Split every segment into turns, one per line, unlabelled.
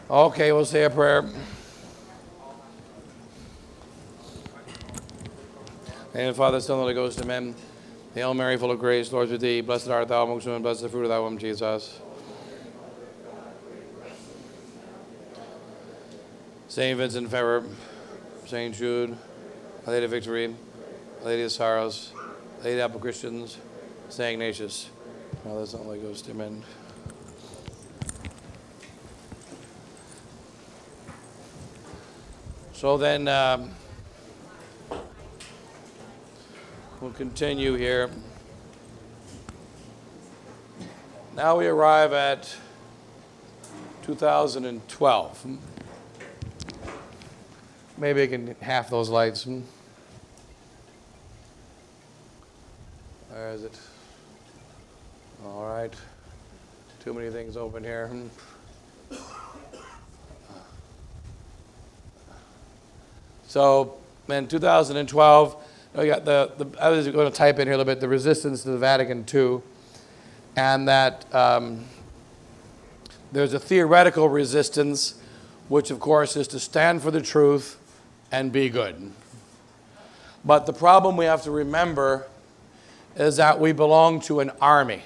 Okay, we'll say a prayer. And Father, Son, and Holy Ghost, amen. Hail Mary, full of grace, Lord is with thee. Blessed art thou amongst women, blessed is the fruit of thy womb, Jesus. Saint Vincent Ferrer, Saint Jude, Our Lady of Victory, Our Lady of Sorrows, Lady of Apple Christians, Saint Ignatius. Father, Son, and Holy Ghost, amen. So then, we'll continue here. Now we arrive at 2012. Maybe I can half those lights. Where is it? All right. Too many things open here. So in 2012, we got I was going to type in here a little bit, the resistance to the Vatican II, and that there's a theoretical resistance, which of course is to stand for the truth and be good. But the problem we have to remember is that we belong to an army.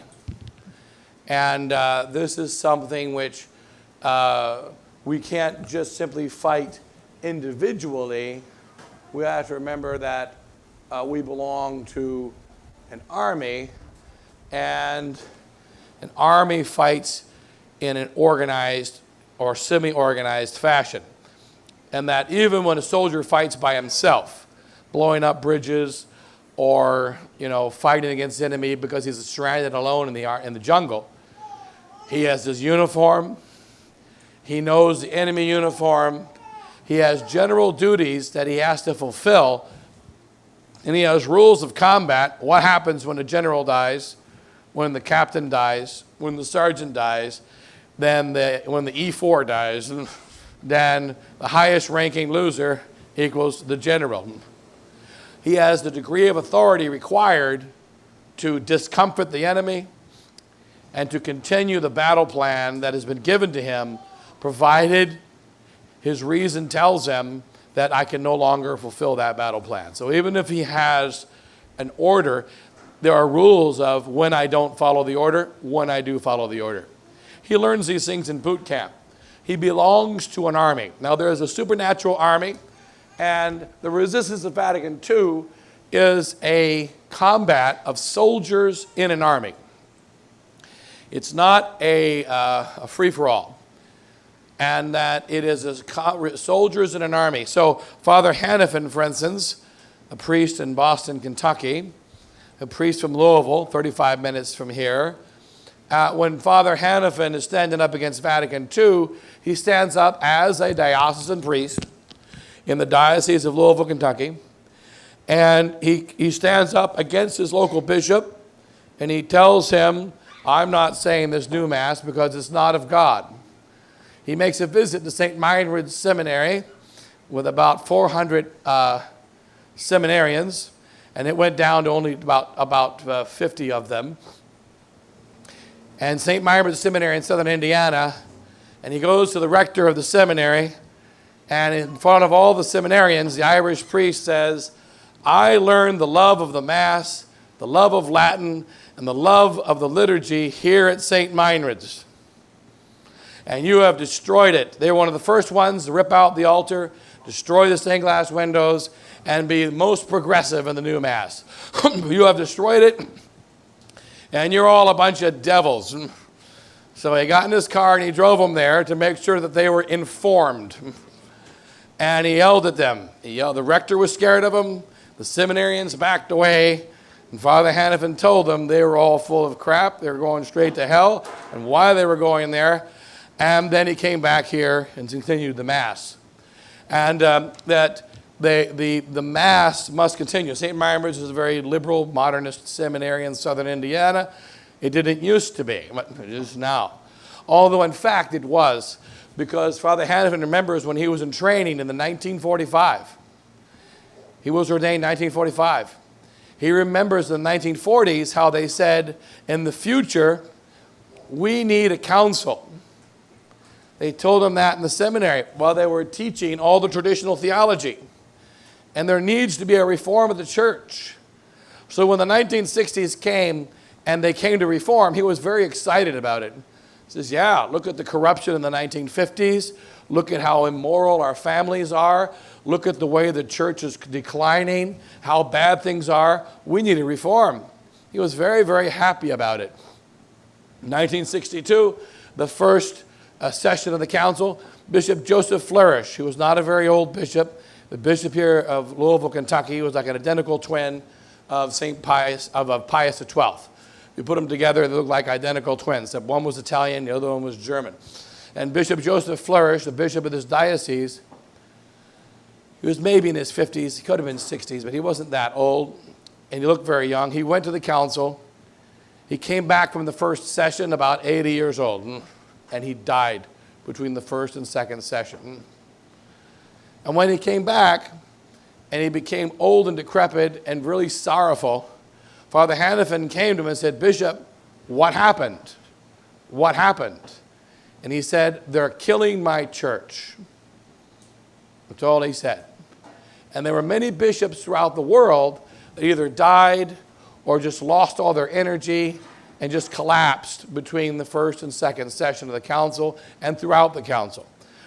And this is something which we can't just simply fight individually. We have to remember that we belong to an army, and an army fights in an organized or semi-organized fashion. And that even when a soldier fights by himself, blowing up bridges or fighting against the enemy because he's stranded alone in the jungle, he has his uniform, he knows the enemy uniform, he has general duties that he has to fulfill, and he has rules of combat. What happens when a general dies, when the captain dies, when the sergeant dies, then when the E4 dies, then the highest ranking loser equals the general. He has the degree of authority required to discomfort the enemy and to continue the battle plan that has been given to him, provided his reason tells him that I can no longer fulfill that battle plan. So even if he has an order, there are rules of when I don't follow the order, when I do follow the order. He learns these things in boot camp. He belongs to an army. Now there is a supernatural army, and the resistance of Vatican II is a combat of soldiers in an army. It's not a free-for-all. And that it is soldiers in an army. So Father Hannafin, for instance, a priest in Boston, Kentucky, a priest from Louisville, 35 minutes from here, when Father Hannafin is standing up against Vatican II, he stands up as a diocesan priest in the Diocese of Louisville, Kentucky, and he stands up against his local bishop, and he tells him, I'm not saying this new Mass because it's not of God. He makes a visit to St. Meinrad's Seminary with about 400 seminarians, and it went down to only about 50 of them. And St. Meinrad's Seminary in southern Indiana, and he goes to the rector of the seminary, and in front of all the seminarians, the Irish priest says, I learned the love of the Mass, the love of Latin, and the love of the liturgy here at St. Meinrad's. And you have destroyed it. They were one of the first ones to rip out the altar, destroy the stained glass windows, and be most progressive in the new Mass. You have destroyed it, and you're all a bunch of devils. So he got in his car and he drove them there to make sure that they were informed. And he yelled at them. The rector was scared of him. The seminarians backed away. And Father Hannafin told them they were all full of crap. They were going straight to hell, and why they were going there. And then he came back here and continued the Mass. And that the Mass must continue. St. Meinrad's is a very liberal, modernist seminary in southern Indiana. It didn't used to be, but it is now. Although, in fact, it was, because Father Hannafin remembers when he was in training in the 1945. He was ordained in 1945. He remembers in the 1940s how they said, in the future, we need a council They told him that in the seminary while they were teaching all the traditional theology. And there needs to be a reform of the church. So when the 1960s came and they came to reform, he was very excited about it. He says, yeah, look at the corruption in the 1950s. Look at how immoral our families are. Look at the way the church is declining, how bad things are. We need a reform. He was very, very happy about it. In 1962, the first session of the council, Bishop Joseph Flourish, who was not a very old bishop, the bishop here of Louisville, Kentucky, was like an identical twin of St. Pius, of Pius XII. We put them together, they looked like identical twins, except one was Italian, the other one was German. And Bishop Joseph Flourish, the bishop of this diocese, he was maybe in his 50s, he could have been 60s, but he wasn't that old, and he looked very young. He went to the council. He came back from the first session about 80 years old, and he died between the first and second session. And when he came back, and he became old and decrepit and really sorrowful, Father Hannafin came to him and said, Bishop, what happened? What happened? And he said, they're killing my church. That's all he said. And there were many bishops throughout the world that either died or just lost all their energy and just collapsed between the first and second session of the council and throughout the council.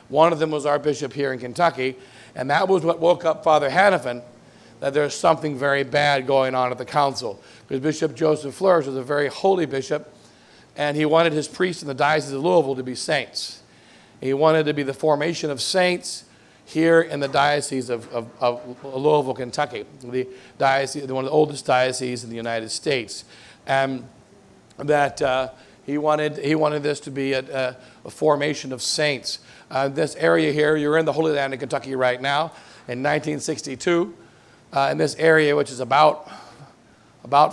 One of them was our bishop here in Kentucky, and that was what woke up Father Hannafin, that there's something very bad going on at the council. Because Bishop Joseph Flourish was a very holy bishop, and he wanted his priests in the Diocese of Louisville to be saints. He wanted to be the formation of saints here in the Diocese of Louisville, Kentucky, the diocese, one of the oldest dioceses in the United States. And that he wanted this to be a formation of saints. This area here, you're in the Holy Land of Kentucky right now. In 1962, in this area, which is about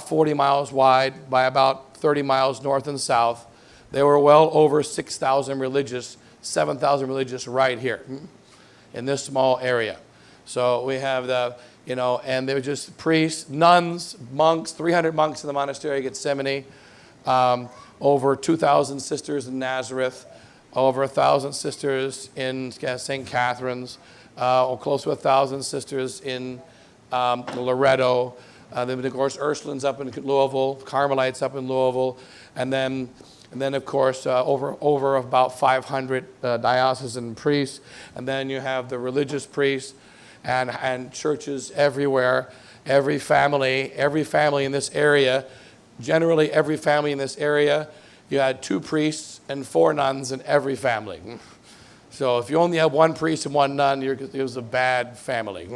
40 miles wide by about 30 miles north and south, there were well over 6,000 religious, 7,000 religious right here in this small area. So we have the, and they were just priests, nuns, monks, 300 monks in the monastery of Gethsemane, over 2,000 sisters in Nazareth, over 1,000 sisters in St. Catherine's, or close to 1,000 sisters in Loretto. Then, of course, Ursulines up in Louisville, Carmelites up in Louisville, and then of course, over about 500 diocesan priests. And then you have the religious priests and churches everywhere. Every family in this area, generally every family in this area, you had 2 priests and 4 nuns in every family. So if you only have 1 priest and 1 nun, it was a bad family.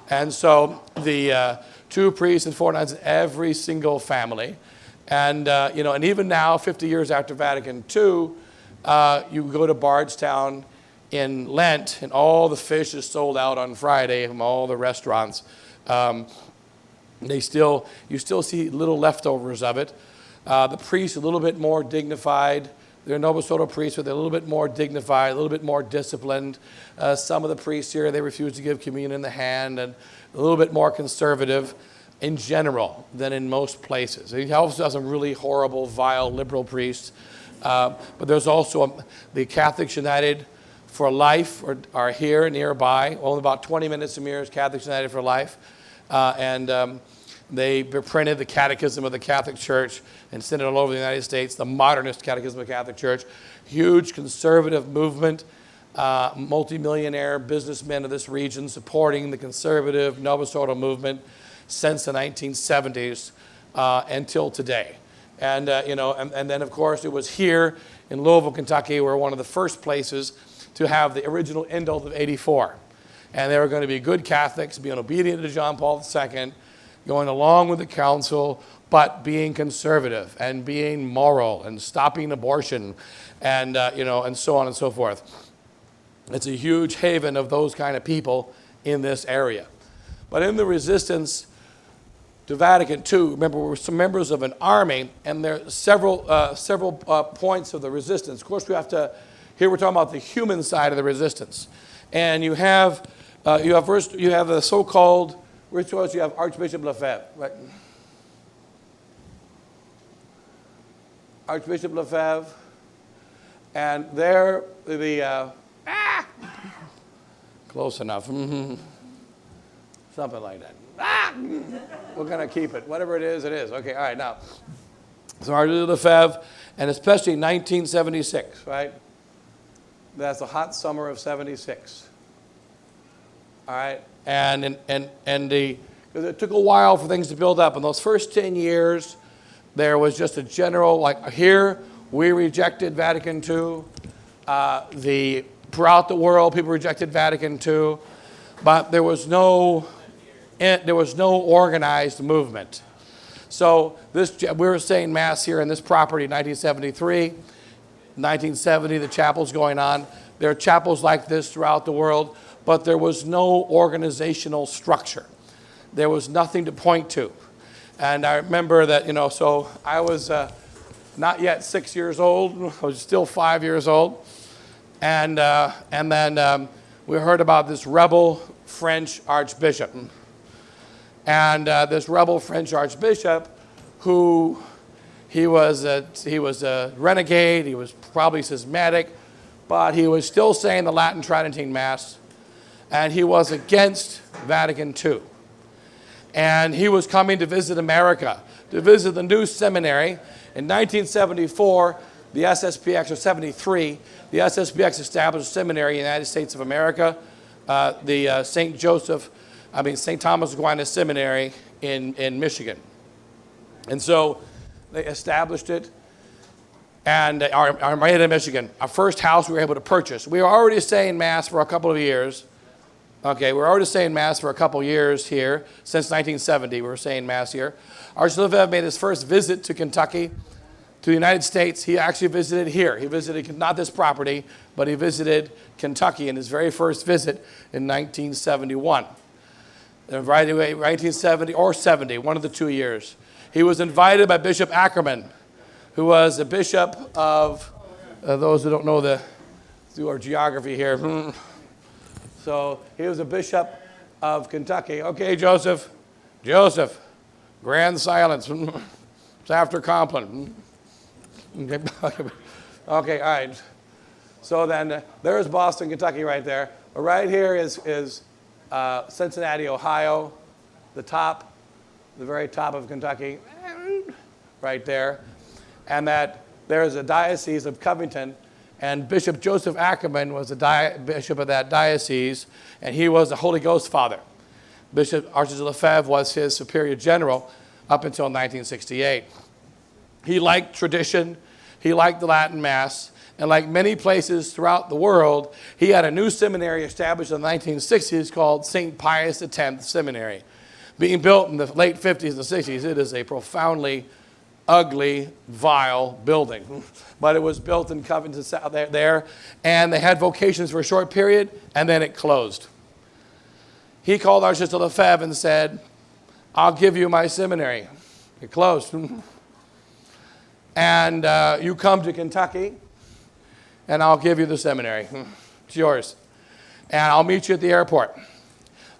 And so the 2 priests and 4 nuns in every single family. And, and even now, 50 years after Vatican II, you go to Bardstown in Lent, and all the fish is sold out on Friday from all the restaurants. You still see little leftovers of it. The priests a little bit more dignified. They're Novus-Ordo priests, but they're a little bit more dignified, a little bit more disciplined. Some of the priests here, they refuse to give communion in the hand, and a little bit more conservative in general than in most places. He also has some really horrible, vile, liberal priests. But there's also the Catholics United for Life are here nearby. Only about 20 minutes from here is Catholics United for Life. They printed the Catechism of the Catholic Church and sent it all over the United States, the modernist Catechism of the Catholic Church. Huge conservative movement, multimillionaire businessmen of this region supporting the conservative Novus Ordo movement since the 1970s until today. And, and then, of course, it was here in Louisville, Kentucky, where one of the first places to have the original indult of 84. And they were going to be good Catholics, being obedient to John Paul II, going along with the council, but being conservative and being moral and stopping abortion and, and so on and so forth. It's a huge haven of those kind of people in this area. But in the resistance to Vatican II, remember, we were some members of an army, and there are several points of the resistance. Of course, we have to, here we're talking about the human side of the resistance. And you have the so-called, which was you have Archbishop Lefebvre, right? Archbishop Lefebvre, And there, close enough. Something like that. We're going to keep it. Whatever it is, it is. Okay, all right, now. So Archers of Lefebvre, and especially 1976, right? That's the hot summer of 76. All right, because it took a while for things to build up. In those first 10 years, there was just a general, like here, we rejected Vatican II. Throughout the world, people rejected Vatican II, but there was no organized movement. So we were saying Mass here in this property in 1973. 1970, the chapel's going on. There are chapels like this throughout the world, but there was no organizational structure. There was nothing to point to. And I remember that, so I was not yet 6 years old. I was still 5 years old. And then we heard about this rebel French archbishop. And this rebel French archbishop, who he was a renegade, he was probably schismatic, but he was still saying the Latin Tridentine Mass, and he was against Vatican II. And he was coming to visit America, to visit the new seminary. In 1974, the SSPX, or 73, the SSPX established a seminary in the United States of America, the St. Thomas Aquinas Seminary in Michigan. And so they established it, and in Michigan, our first house we were able to purchase. We were already saying Mass for a couple of years. Okay, we're already saying Mass for a couple of years here. Since 1970, we were saying Mass here. Archbishop Lefebvre made his first visit to Kentucky, to the United States. He actually visited here. He visited not this property, but he visited Kentucky in his very first visit in 1971. Right away, 1970 or 70, one of the 2 years. He was invited by Bishop Ackerman, who was a bishop of, those who don't know through our geography here. So he was a bishop of Kentucky. Okay, Joseph, grand silence. It's after Compline. Okay, all right. So then there's Boston, Kentucky right there. But right here is Cincinnati, Ohio, the very top of Kentucky, right there. And that there's a diocese of Covington, and Bishop Joseph Ackerman was the bishop of that diocese, and he was the Holy Ghost Father. Bishop Archbishop Lefebvre was his superior general up until 1968. He liked tradition, he liked the Latin Mass, and like many places throughout the world, he had a new seminary established in the 1960s called St. Pius X Seminary. Being built in the late 50s and 60s, it is a profoundly ugly, vile building. But it was built in Covington there, and they had vocations for a short period, and then it closed. He called Archbishop Lefebvre and said, I'll give you my seminary. It closed. And you come to Kentucky, and I'll give you the seminary. It's yours. And I'll meet you at the airport.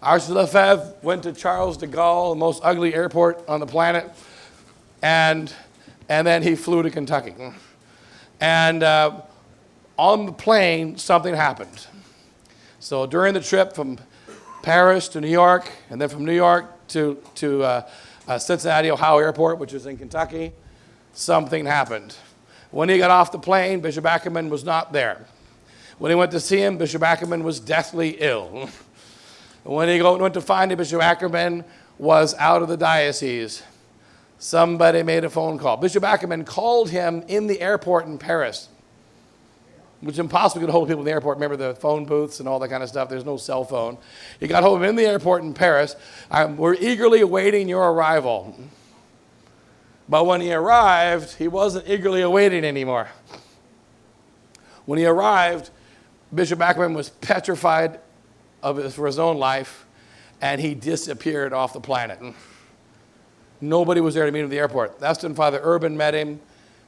Archbishop Lefebvre went to Charles de Gaulle, the most ugly airport on the planet, and then he flew to Kentucky. And on the plane, something happened. So during the trip from Paris to New York, and then from New York to Cincinnati, Ohio Airport, which is in Kentucky, something happened. When he got off the plane, Bishop Ackerman was not there. When he went to see him, Bishop Ackerman was deathly ill. When he went to find him, Bishop Ackerman was out of the diocese. Somebody made a phone call. Bishop Ackerman called him in the airport in Paris, which is impossible to get hold of people in the airport. Remember the phone booths and all that kind of stuff. There's no cell phone. He got hold of him in the airport in Paris. We're eagerly awaiting your arrival. But when he arrived, he wasn't eagerly awaiting anymore. When he arrived, Bishop Ackerman was petrified for his own life, and he disappeared off the planet. Nobody was there to meet him at the airport. That's when Father Urban met him,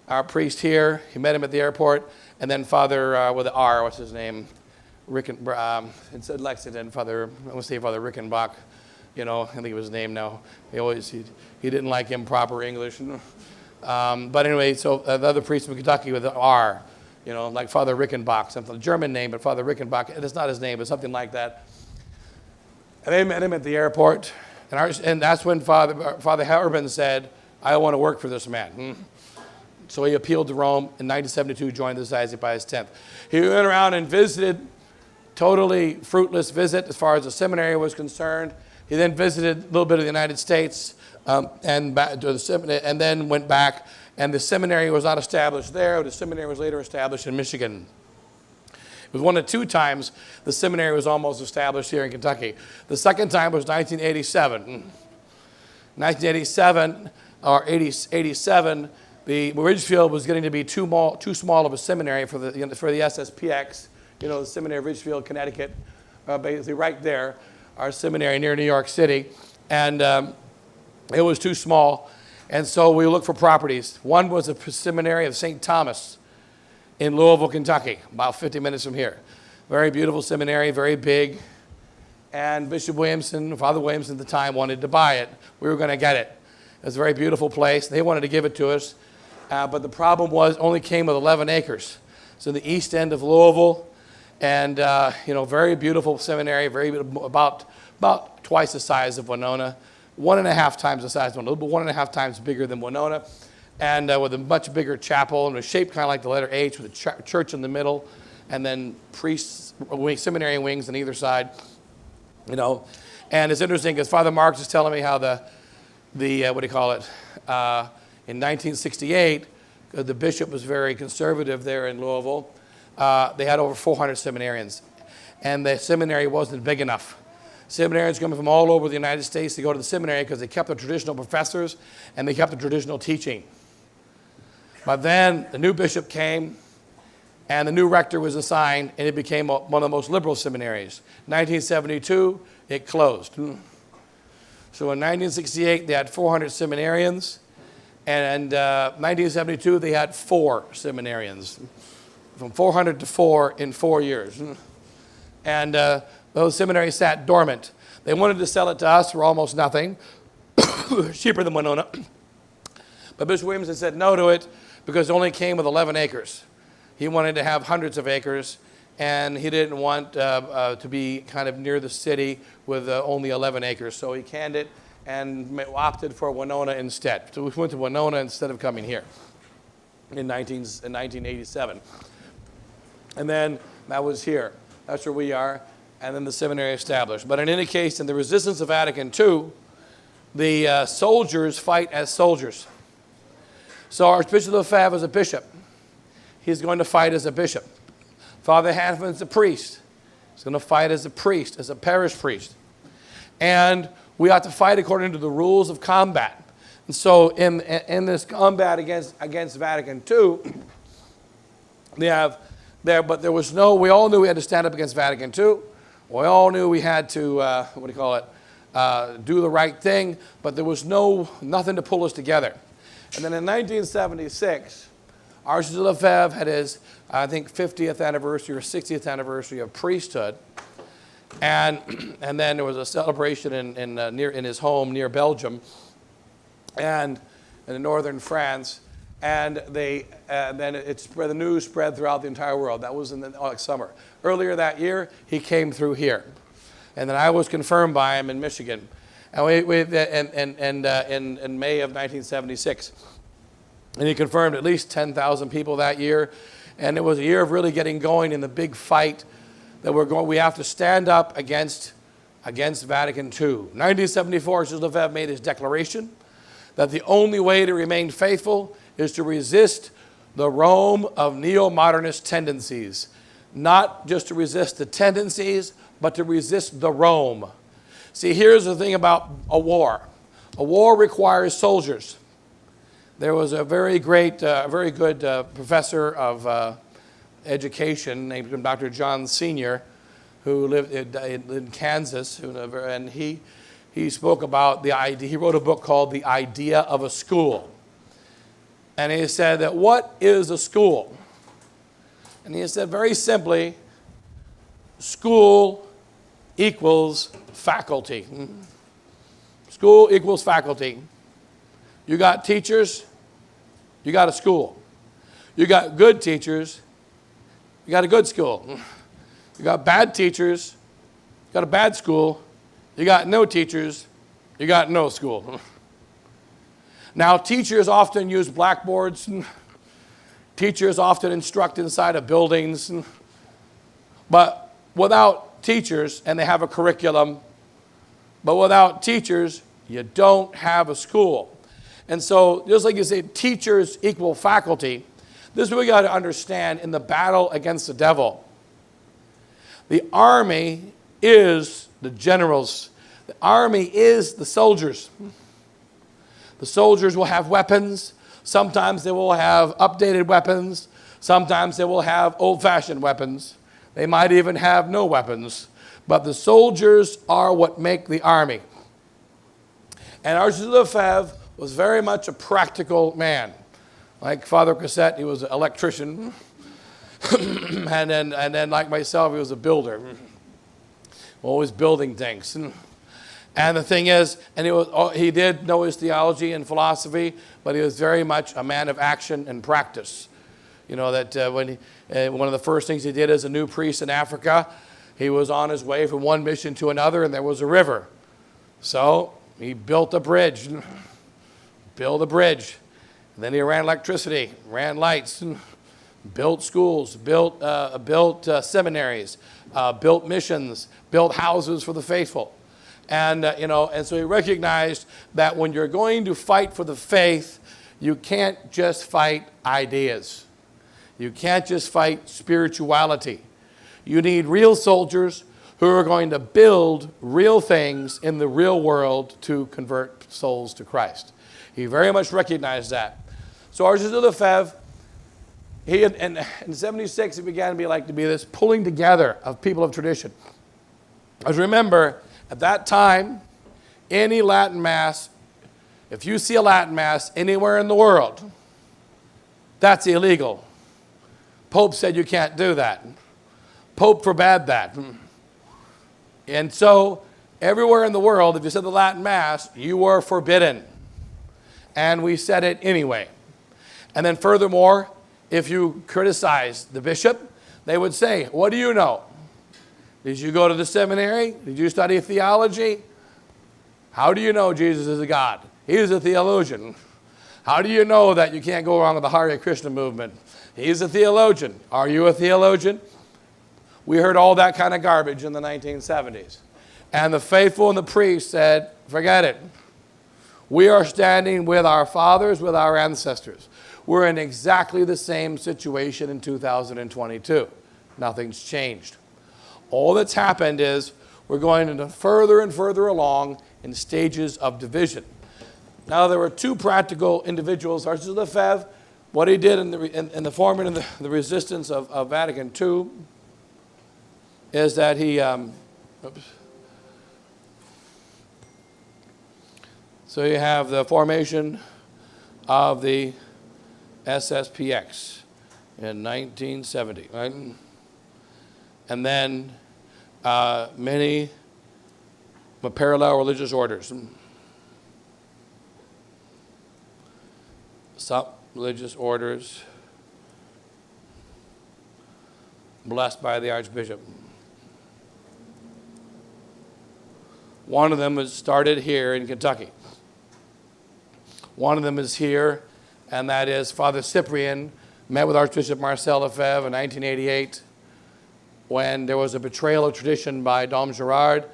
our priest here. He met him at the airport. And then Father, with the R, what's his name? It said Lexington, I want to say Father Rickenbach. I think it was his name now. He didn't like improper English. But anyway, so the other priest from Kentucky with the R. you know, like Father Rickenbach, something, a German name, but Father Rickenbach, and it's not his name, but something like that. And they met him at the airport, and that's when Father Herman said, I want to work for this man. So he appealed to Rome in 1972, joined the Society of Pius X. He went around and visited, totally fruitless visit as far as the seminary was concerned. He then visited a little bit of the United States and then went back, and the seminary was not established there. The seminary was later established in Michigan. It was one of two times the seminary was almost established here in Kentucky. The second time was 1987. 1987 or 87, the Ridgefield was getting to be too small of a seminary for the SSPX. You know, the seminary of Ridgefield, Connecticut, basically right there, our seminary near New York City, and it was too small, and so we looked for properties. One was the seminary of St. Thomas in Louisville, Kentucky, about 50 minutes from here. Very beautiful seminary, very big, and Bishop Williamson, Father Williamson at the time, wanted to buy it. We were going to get it. It was a very beautiful place. They wanted to give it to us, but the problem was it only came with 11 acres. So the east end of Louisville, and you know, very beautiful seminary, about twice the size of Winona, 1.5 times the size of Winona, but 1.5 times bigger than Winona, and with a much bigger chapel, and it was shaped kind of like the letter H with a church in the middle, and then priests, seminary wings on either side, you know. And it's interesting because Father Marks is telling me how the what do you call it, in 1968, the bishop was very conservative there in Louisville. They had over 400 seminarians, and the seminary wasn't big enough. Seminarians coming from all over the United States to go to the seminary because they kept the traditional professors and they kept the traditional teaching. But then the new bishop came, and the new rector was assigned, and it became one of the most liberal seminaries. 1972, it closed. So in 1968, they had 400 seminarians, and 1972, they had 4 seminarians, from 400 to 4 in 4 years. And those seminaries sat dormant. They wanted to sell it to us for almost nothing, cheaper than Winona. But Bishop Williamson said no to it because it only came with 11 acres. He wanted to have hundreds of acres, and he didn't want to be kind of near the city with only 11 acres. So he canned it and opted for Winona instead. So we went to Winona instead of coming here in 1987. And then that was here. That's where we are. And then the seminary established. But in any case, in the resistance of Vatican II, the soldiers fight as soldiers. So Archbishop Lefebvre is a bishop. He's going to fight as a bishop. Father Hanfman's a priest. He's going to fight as a priest, as a parish priest. And we have to fight according to the rules of combat. And so in this combat against Vatican II, but there was no, we all knew we had to stand up against Vatican II. We all knew we had to, do the right thing, but there was nothing to pull us together. And then in 1976, Archbishop Lefebvre had his, I think, 50th anniversary or 60th anniversary of priesthood. And then there was a celebration in his home near Belgium and in northern France. And then the news spread throughout the entire world. That was in the summer. Earlier that year, he came through here. And then I was confirmed by him in Michigan. And in May of 1976. And he confirmed at least 10,000 people that year. And it was a year of really getting going in the big fight that we have to stand up against Vatican II. 1974, Archbishop Lefebvre made his declaration that the only way to remain faithful is to resist the Rome of neo-modernist tendencies. Not just to resist the tendencies, but to resist the Rome. See, here's the thing about a war. A war requires soldiers. There was a very good professor of education named Dr. John Sr., who lived in Kansas, and he spoke about the idea. He wrote a book called The Idea of a School. And he said that what is a school? And he said very simply, school equals faculty. School equals faculty. You got teachers, you got a school. You got good teachers, you got a good school. You got bad teachers, you got a bad school. You got no teachers, you got no school. Now, teachers often use blackboards. Teachers often instruct inside of buildings. But without teachers, and they have a curriculum, but without teachers, you don't have a school. And so, just like you say, teachers equal faculty, this is what we got to understand in the battle against the devil. The army is the generals. The army is the soldiers. The soldiers will have weapons. Sometimes they will have updated weapons. Sometimes they will have old-fashioned weapons. They might even have no weapons. But the soldiers are what make the army. And Archbishop Lefebvre was very much a practical man. Like Father Cassette, he was an electrician. and then like myself, he was a builder. Always building things. And the thing is, and he did know his theology and philosophy, but he was very much a man of action and practice. You know, that one of the first things he did as a new priest in Africa, he was on his way from one mission to another, and there was a river. So he built a bridge. Built a bridge. And then he ran electricity, ran lights, built schools, built seminaries, built missions, built houses for the faithful. And, and so he recognized that when you're going to fight for the faith, you can't just fight ideas. You can't just fight spirituality. You need real soldiers who are going to build real things in the real world to convert souls to Christ. He very much recognized that. So Archbishop Lefebvre, in 76, it began to be this pulling together of people of tradition. As remember, at that time, any Latin Mass, if you see a Latin Mass anywhere in the world, that's illegal. Pope said you can't do that. Pope forbade that. And so, everywhere in the world, if you said the Latin Mass, you were forbidden. And we said it anyway. And then furthermore, if you criticized the bishop, they would say, what do you know? Did you go to the seminary? Did you study theology? How do you know Jesus is a God? He's a theologian. How do you know that you can't go wrong with the Hare Krishna movement? He's a theologian. Are you a theologian? We heard all that kind of garbage in the 1970s. And the faithful and the priests said, forget it. We are standing with our fathers, with our ancestors. We're in exactly the same situation in 2022. Nothing's changed. All that's happened is we're going into further and further along in stages of division. Now, there were two practical individuals. Archbishop Lefebvre, what he did in the forming of the resistance of Vatican II is that he, so you have the formation of the SSPX in 1970, right? And then many parallel religious orders. Some religious orders blessed by the Archbishop. One of them was started here in Kentucky. One of them is here, and that is Father Cyprian met with Archbishop Marcel Lefebvre in 1988 when there was a betrayal of tradition by Dom Girard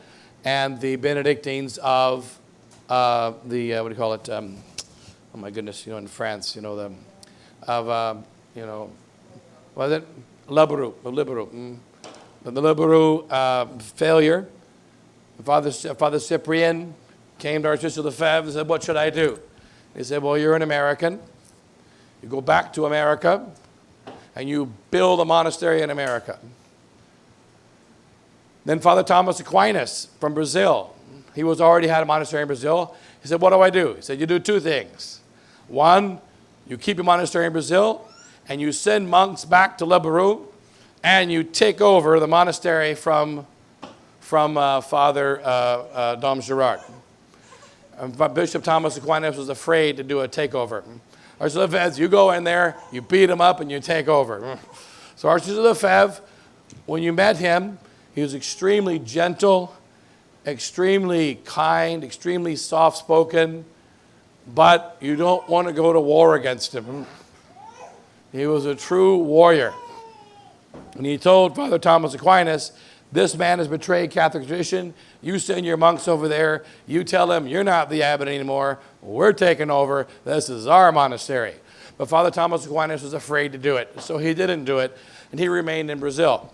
and the Benedictines of what do you call it? Oh my goodness, in France, was it? Liberou. The Liberou failure. Father Cyprian came to Archbishop Lefebvre and said, what should I do? He said, well, you're an American. You go back to America and you build a monastery in America. Then Father Thomas Aquinas from Brazil. He already had a monastery in Brazil. He said, what do I do? He said, you do two things. One, you keep your monastery in Brazil and you send monks back to Liberou and you take over the monastery from Father Dom Girard. Bishop Thomas Aquinas was afraid to do a takeover. Archbishop Lefebvre, you go in there, you beat him up, and you take over. So Archbishop Lefebvre, when you met him, he was extremely gentle, extremely kind, extremely soft-spoken, but you don't want to go to war against him. He was a true warrior. And he told Father Thomas Aquinas, this man has betrayed Catholic tradition. You send your monks over there. You tell him you're not the abbot anymore. We're taking over. This is our monastery. But Father Thomas Aquinas was afraid to do it, so he didn't do it, and he remained in Brazil.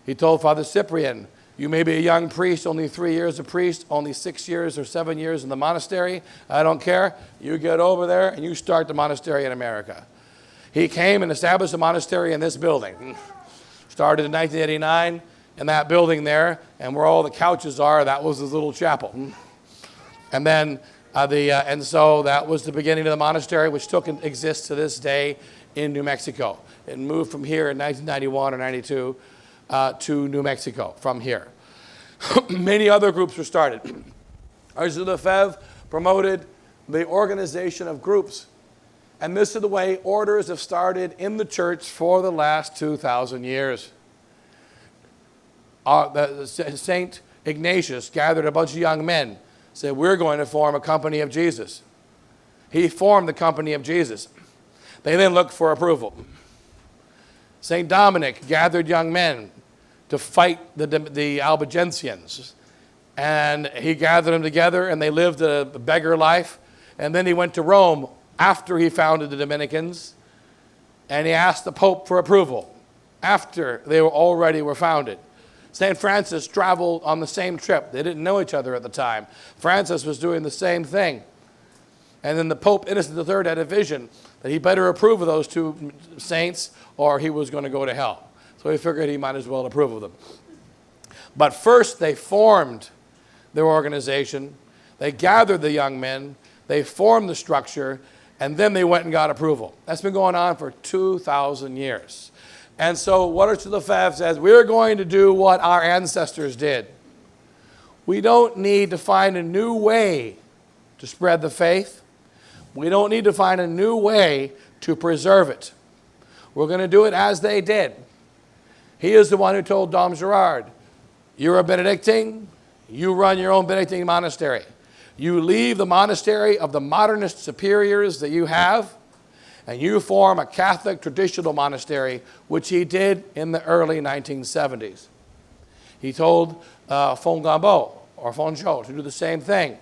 He told Father Cyprian, you may be a young priest, only 3 years a priest, only 6 years or 7 years in the monastery. I don't care. You get over there and you start the monastery in America. He came and established a monastery in this building. Started in 1989 in that building there, and where all the couches are, that was his little chapel. And then and so that was the beginning of the monastery, which exists to this day in New Mexico. It moved from here in 1991 or 92 to New Mexico from here. Many other groups were started. Archbishop Lefebvre promoted the organization of groups. And this is the way orders have started in the church for the last 2,000 years. St. Ignatius gathered a bunch of young men, said, we're going to form a company of Jesus. He formed the company of Jesus. They then looked for approval. St. Dominic gathered young men to fight the Albigensians. And he gathered them together, and they lived a beggar life. And then he went to Rome after he founded the Dominicans, and he asked the Pope for approval after they already were founded. St. Francis traveled on the same trip. They didn't know each other at the time. Francis was doing the same thing. And then the Pope Innocent III had a vision that he better approve of those two saints or he was going to go to hell. So he figured he might as well approve of them. But first they formed their organization. They gathered the young men. They formed the structure. And then they went and got approval. That's been going on for 2,000 years. And so what Archbishop Lefebvre says, we're going to do what our ancestors did. We don't need to find a new way to spread the faith. We don't need to find a new way to preserve it. We're going to do it as they did. He is the one who told Dom Gerard, you're a Benedictine, you run your own Benedictine monastery. You leave the monastery of the modernist superiors that you have, and you form a Catholic traditional monastery, which he did in the early 1970s. He told Fongambeau or Fonjo to do the same thing.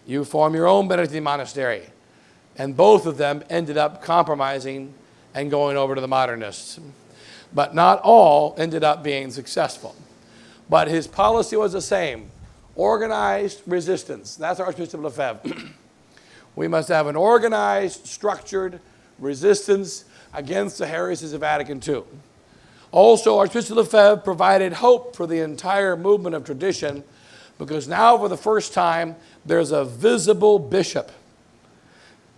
You form your own Benedictine monastery. And both of them ended up compromising and going over to the modernists. But not all ended up being successful. But his policy was the same. Organized resistance. That's Archbishop Lefebvre. We must have an organized, structured resistance against the heresies of Vatican II. Also, Archbishop Lefebvre provided hope for the entire movement of tradition because now for the first time there's a visible bishop.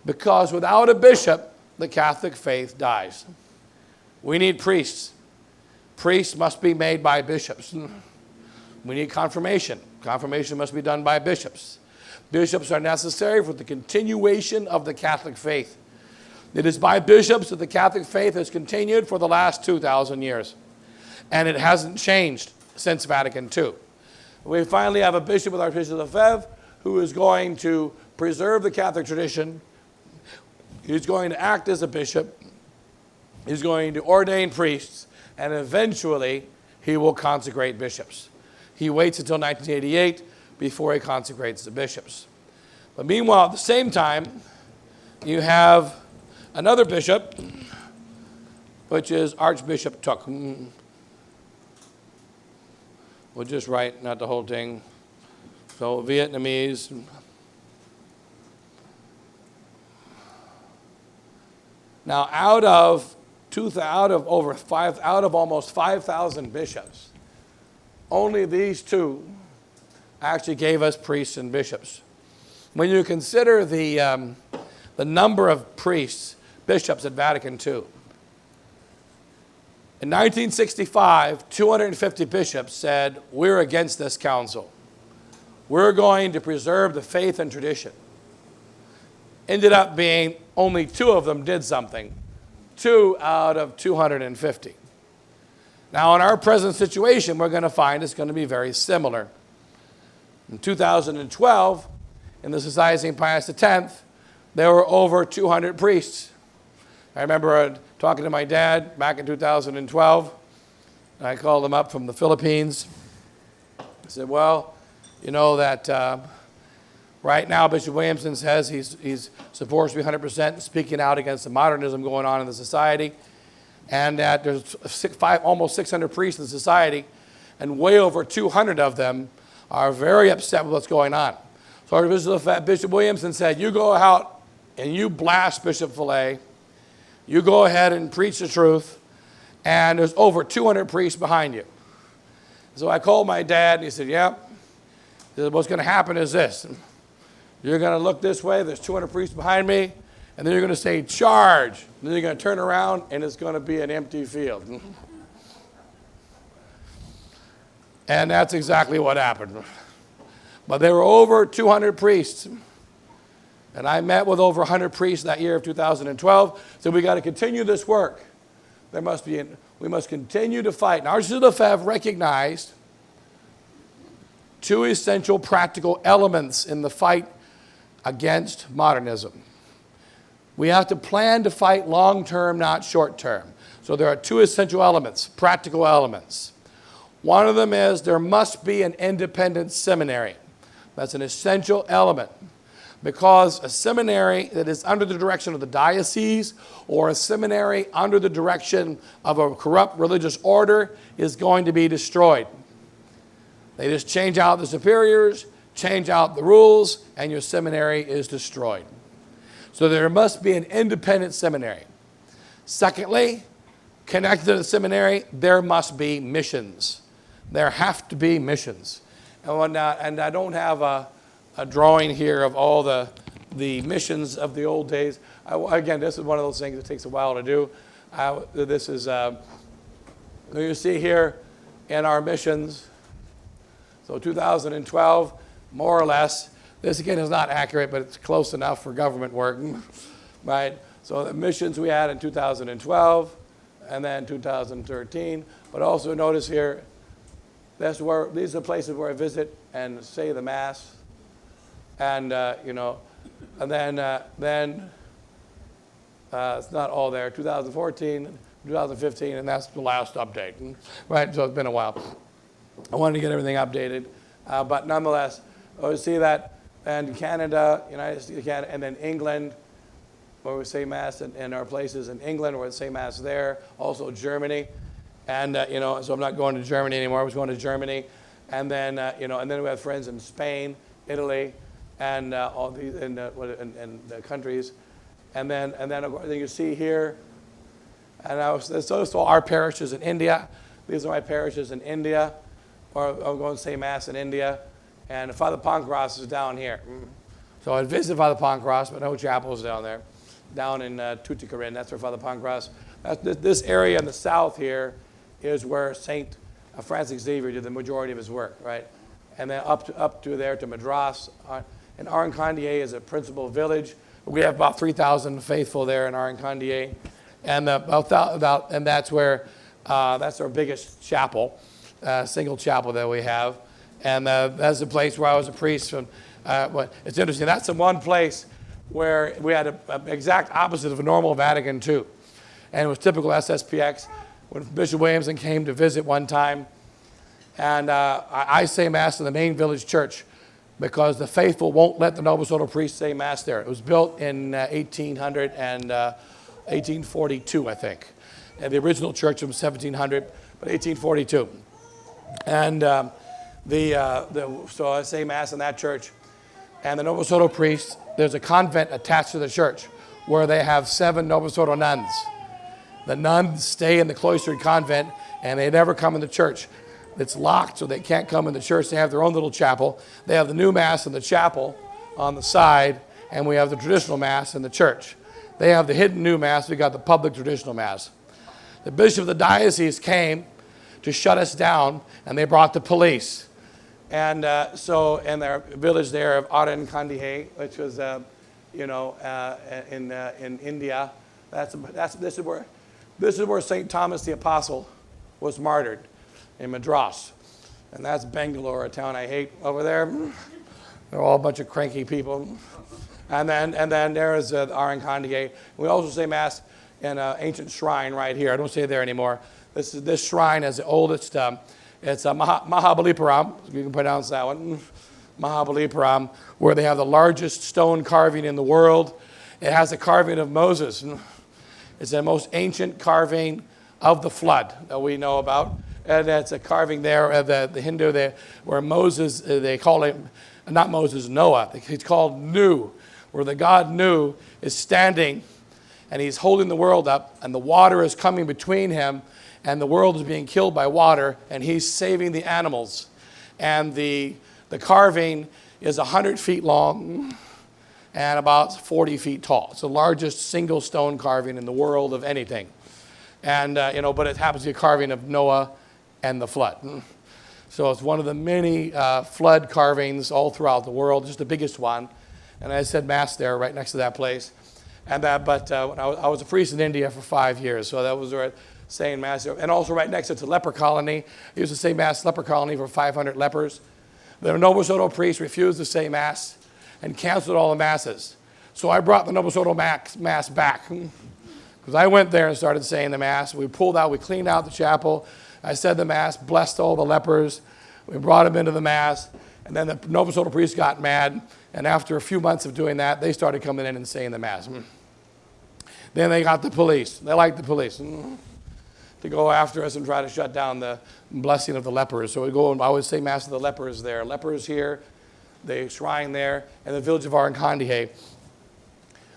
Because without a bishop, the Catholic faith dies. We need priests. Priests must be made by bishops. We need confirmation. Confirmation must be done by bishops. Bishops are necessary for the continuation of the Catholic faith. It is by bishops that the Catholic faith has continued for the last 2,000 years. And it hasn't changed since Vatican II. We finally have a bishop with Archbishop Lefebvre who is going to preserve the Catholic tradition. He's going to act as a bishop. He's going to ordain priests. And eventually, he will consecrate bishops. He waits until 1988 before he consecrates the bishops. But meanwhile, at the same time, you have another bishop, which is Archbishop Tuck. We'll just write, not the whole thing. So Vietnamese. Now, out of almost 5,000 bishops, only these two actually gave us priests and bishops. When you consider the number of priests, bishops at Vatican II, in 1965, 250 bishops said, we're against this council. We're going to preserve the faith and tradition. Ended up being only 2 of them did something. 2 out of 250. Now, in our present situation, we're going to find it's going to be very similar. In 2012, in the Society of St. Pius X, there were over 200 priests. I remember talking to my dad back in 2012. I called him up from the Philippines. I said, well, you know that right now Bishop Williamson says he's supposed to be 100% speaking out against the modernism going on in the society, and that there's almost 600 priests in the society, and way over 200 of them are very upset with what's going on. So Bishop Williamson said, you go out and you blast Bishop Fillet. You go ahead and preach the truth, and there's over 200 priests behind you. So I called my dad, and he said, yeah. He said, what's going to happen is this. You're going to look this way, there's 200 priests behind me, and then you're going to say, charge. And then you're going to turn around, and it's going to be an empty field. And that's exactly what happened. But there were over 200 priests. And I met with over 100 priests that year of 2012. So we got to continue this work. We must continue to fight. And Archdiocese of Lefebvre recognized two essential practical elements in the fight against modernism. We have to plan to fight long-term, not short-term. So there are two essential elements, practical elements. One of them is there must be an independent seminary. That's an essential element, because a seminary that is under the direction of the diocese or a seminary under the direction of a corrupt religious order is going to be destroyed. They just change out the superiors, change out the rules, and your seminary is destroyed. So there must be an independent seminary. Secondly, connected to the seminary, there must be missions. There have to be missions. And I don't have a drawing here of all the missions of the old days. Again, this is one of those things that takes a while to do. This is, you see here in our missions, so 2012, more or less. This again is not accurate, but it's close enough for government work, right? So the missions we had in 2012 and then 2013, but also notice here, these are the places where I visit and say the Mass. And, and then it's not all there, 2014, 2015, and that's the last update, right? So it's been a while. I wanted to get everything updated. But nonetheless, we see that in Canada, United States, Canada, and then England, where we say Mass in our places in England, where we say Mass there, also Germany. And, so I'm not going to Germany anymore. I was going to Germany. And then, and then we have friends in Spain, Italy, and all these in the countries. And then you see here, and so our parishes in India. These are my parishes in India, or I'm going to say Mass in India. And Father Pancras is down here. So I visited Father Pancras, but no chapels down there. Down in Tuticorin, that's where Father Pancras. This area in the south here is where St. Francis Xavier did the majority of his work, right? And then up to there to Madras. And Arancandier is a principal village. We have about 3,000 faithful there in Arancandier. And that's where, that's our biggest chapel, single chapel that we have. And that's the place where I was a priest. It's interesting, that's the one place where we had an exact opposite of a normal Vatican II. And it was typical SSPX. When Bishop Williamson came to visit one time, and I say Mass in the main village church because the faithful won't let the Novus Ordo priest say Mass there. It was built in 1842, I think. And the original church was 1700, but 1842. And so I say Mass in that church. And the Novus Ordo priest, there's a convent attached to the church where they have 7 Novus Ordo nuns. The nuns stay in the cloistered convent, and they never come in the church. It's locked, so they can't come in the church. They have their own little chapel. They have the new Mass in the chapel on the side, and we have the traditional Mass in the church. They have the hidden new Mass. We got the public traditional Mass. The bishop of the diocese came to shut us down, and they brought the police. And so in their village there of Arancandier, which was, in India, this is where St. Thomas the Apostle was martyred in Madras. And that's Bangalore, a town I hate over there. They're all a bunch of cranky people. And then there is Arankandiye. We also say Mass in an ancient shrine right here. I don't say it there anymore. This shrine is the oldest. It's Mahabalipuram. You can pronounce that one. Mahabalipuram, where they have the largest stone carving in the world. It has a carving of Moses. It's the most ancient carving of the flood that we know about. And that's a carving there of the Hindu there, where Moses, they call him, not Moses, Noah. He's called Nu, where the God Nu is standing and he's holding the world up, and the water is coming between him, and the world is being killed by water, and he's saving the animals. And the carving is 100 feet long and about 40 feet tall. It's the largest single stone carving in the world of anything. And, but it happens to be a carving of Noah and the flood. So it's one of the many flood carvings all throughout the world, just the biggest one. And I said Mass there right next to that place. But when I was a priest in India for 5 years, so that was where saying Mass there. And also right next to it's a leper colony. I used to say Mass leper colony for 500 lepers. The Novo Soto priest refused to say Mass and canceled all the Masses. So I brought the Novo Soto Mass back. Because I went there and started saying the Mass. We cleaned out the chapel. I said the Mass, blessed all the lepers. We brought them into the Mass. And then the Novo Soto priest got mad. And after a few months of doing that, they started coming in and saying the Mass. Then they got the police. They liked the police to go after us and try to shut down the blessing of the lepers. So we go and I always say Mass to the lepers there. Lepers here, the shrine there, and the village of Arankandiye.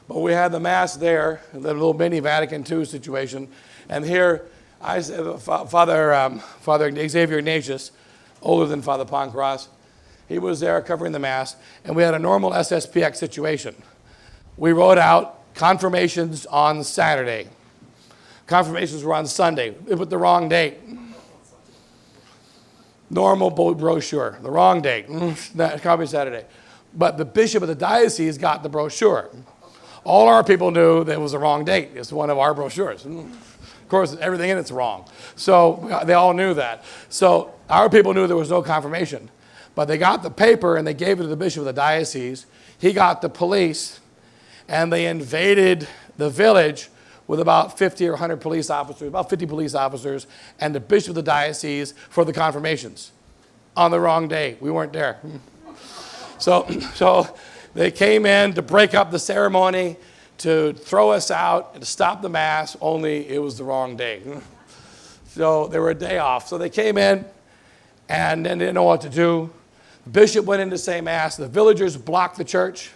But we had the Mass there, the little mini Vatican II situation. And here, Father Xavier Ignatius, older than Father Pancras, he was there covering the Mass, and we had a normal SSPX situation. We wrote out confirmations on Saturday. Confirmations were on Sunday. It was the wrong date. Normal brochure, the wrong date. Copy Saturday. But the bishop of the diocese got the brochure. All our people knew that it was the wrong date. It's one of our brochures. Of course, everything in it's wrong. So they all knew that. So our people knew there was no confirmation. But they got the paper and they gave it to the bishop of the diocese. He got the police and they invaded the village with about 50 or 100 police officers, about 50 police officers, and the bishop of the diocese for the confirmations on the wrong day. We weren't there. So they came in to break up the ceremony, to throw us out, and to stop the Mass, only it was the wrong day. So they were a day off. So they came in and then didn't know what to do. The bishop went in to say Mass. The villagers blocked the church.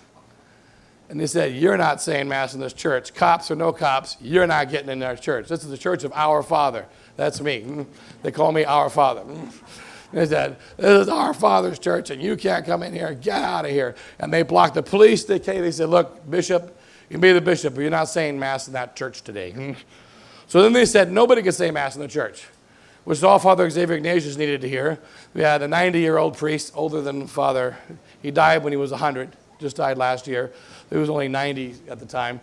And they said, you're not saying Mass in this church. Cops or no cops, you're not getting in our church. This is the church of Our Father. That's me. They call me Our Father. They said, this is Our Father's church, and you can't come in here. Get out of here. And they blocked the police. They came. They said, look, bishop, you can be the bishop, but you're not saying Mass in that church today. So then they said, nobody can say Mass in the church, which is all Father Xavier Ignatius needed to hear. We had a 90-year-old priest, older than Father. He died when he was 100, just died last year. He was only 90 at the time.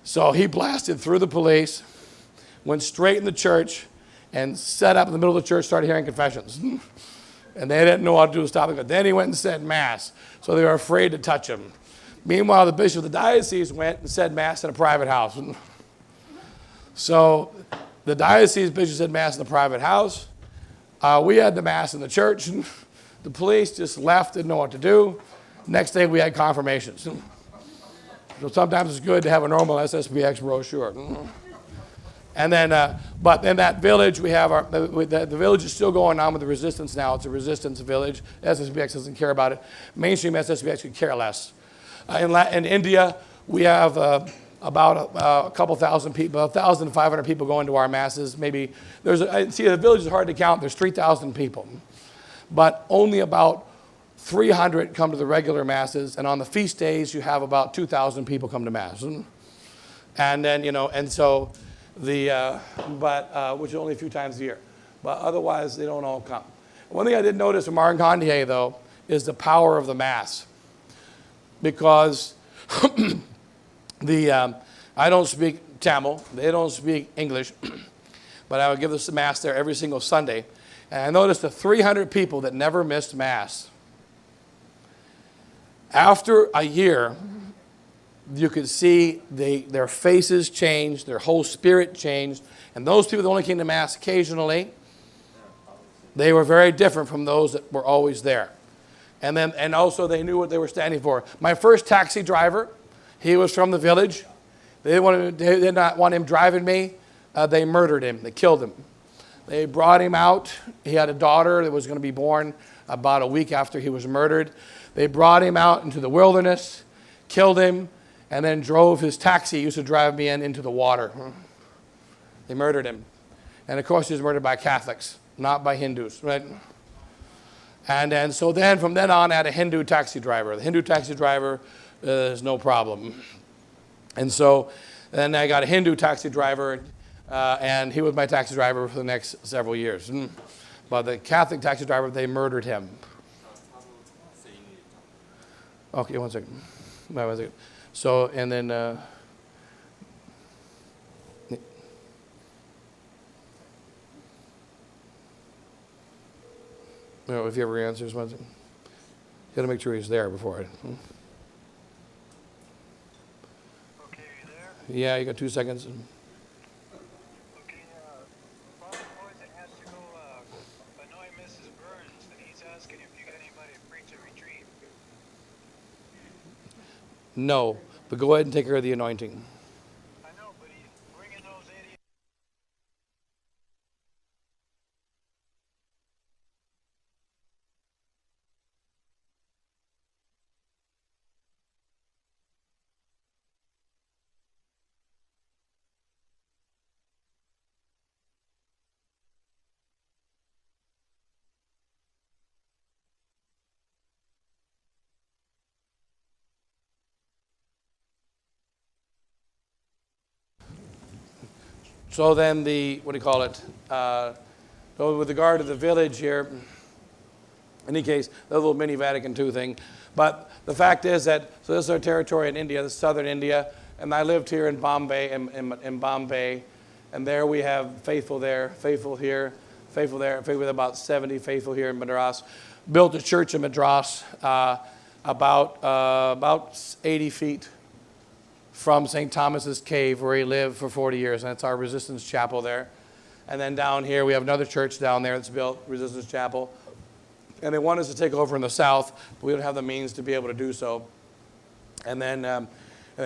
So he blasted through the police, went straight in the church, and set up in the middle of the church, started hearing confessions. And they didn't know what to do to stop him. But then he went and said Mass, so they were afraid to touch him. Meanwhile, the bishop of the diocese went and said Mass in a private house. So the diocese bishop said Mass in a private house. We had the Mass in the church. The police just left, didn't know what to do. Next day, we had confirmations. So sometimes it's good to have a normal SSPX brochure. And then, but in that village, we have the village is still going on with the resistance now. It's a resistance village. SSPX doesn't care about it. Mainstream SSPX could care less. In India, we have about a couple thousand people, 1,500 people going to our Masses. Maybe see, the village is hard to count. There's 3,000 people. But only about 300 come to the regular Masses, and on the feast days, you have about 2,000 people come to Mass. And then, and so which is only a few times a year. But otherwise, they don't all come. One thing I did notice from Arankandiye, though, is the power of the Mass. Because I don't speak Tamil, they don't speak English, but I would give this Mass there every single Sunday. And I noticed the 300 people that never missed Mass. After a year, you could see their faces changed, their whole spirit changed. And those people that only came to Mass occasionally, they were very different from those that were always there. And also they knew what they were standing for. My first taxi driver, he was from the village. They did not want him driving me. They murdered him. They killed him. They brought him out. He had a daughter that was going to be born about a week after he was murdered. They brought him out into the wilderness, killed him, and then drove his taxi. He used to drive me into the water. They murdered him. And of course, he was murdered by Catholics, not by Hindus, right? And so then, from then on, I had a Hindu taxi driver. The Hindu taxi driver is no problem. And so then I got a Hindu taxi driver, and he was my taxi driver for the next several years. But the Catholic taxi driver, they murdered him. Okay, one second. One second. So, and then... if he ever answers one thing, you got to make sure he's there before it.
Okay, you there?
Yeah, you got 2 seconds.
Okay, Father Poison has to go annoy Mrs. Burns, and he's asking if you got anybody to preach a retreat.
No, but go ahead and take care of the anointing.
I know, but he's bringing those idiots.
So then what do you call it? So with regard to the village here, in any case, the little mini Vatican II thing. But the fact is that, so this is our territory in India, this is southern India, and I lived here in Bombay, in Bombay, and there we have faithful there, faithful here, faithful there, faithful with about 70 faithful here in Madras. Built a church in Madras about 80 feet from St. Thomas's Cave, where he lived for 40 years, and that's our Resistance Chapel there. And then down here, we have another church down there that's built, Resistance Chapel. And they want us to take over in the south, but we don't have the means to be able to do so. And then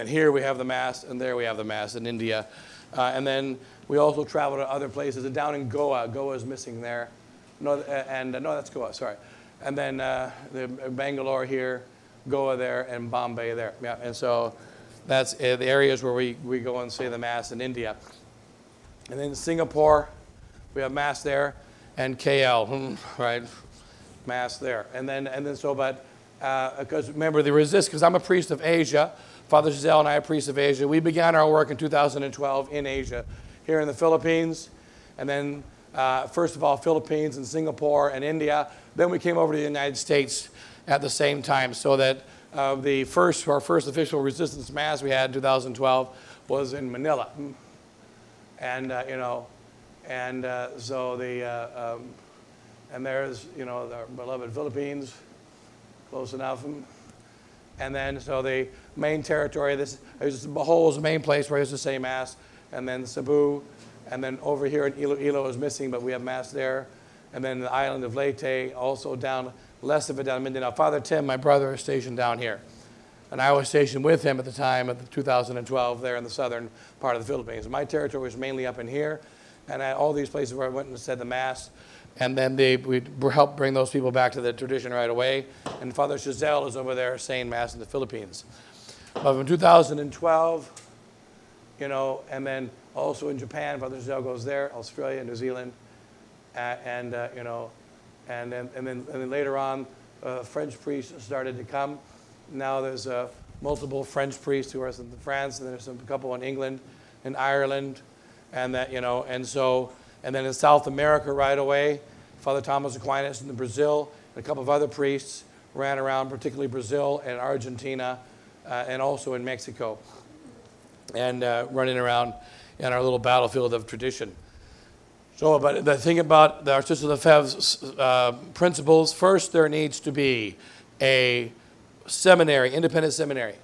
here we have the Mass, and there we have the Mass in India. And then we also travel to other places. And down in Goa, Goa is missing there. No, that's Goa, sorry. And then the Bangalore here, Goa there, and Bombay there. Yeah, and so that's the areas where we go and say the Mass in India. And then Singapore, we have Mass there, and KL, right? Mass there. And then because remember, because I'm a priest of Asia, Father Giselle and I are priests of Asia. We began our work in 2012 in Asia, here in the Philippines, and then first of all, Philippines and Singapore and India. Then we came over to the United States at the same time, so that our first official Resistance Mass we had in 2012 was in Manila, and and there's the beloved Philippines, close enough, and then so the main territory. Bohol is the main place where I used to say Mass, and then Cebu, and then over here in Iloilo is missing, but we have Mass there, and then the island of Leyte, also down. Less of it down in Mindanao. Father Tim, my brother, is stationed down here. And I was stationed with him at the time of 2012 there in the southern part of the Philippines. My territory was mainly up in here, and all these places where I went and said the Mass. And then we helped bring those people back to the tradition right away. And Father Giselle is over there saying Mass in the Philippines. But from 2012, and then also in Japan, Father Giselle goes there, Australia, New Zealand, and then later on, French priests started to come. Now there's multiple French priests who are in France, and there's a couple in England and Ireland, and then in South America right away, Father Thomas Aquinas in Brazil, and a couple of other priests ran around, particularly Brazil and Argentina, and also in Mexico, and running around in our little battlefield of tradition. So, but the thing about the Archbishop Lefebvre's principles, first there needs to be a seminary, independent seminary.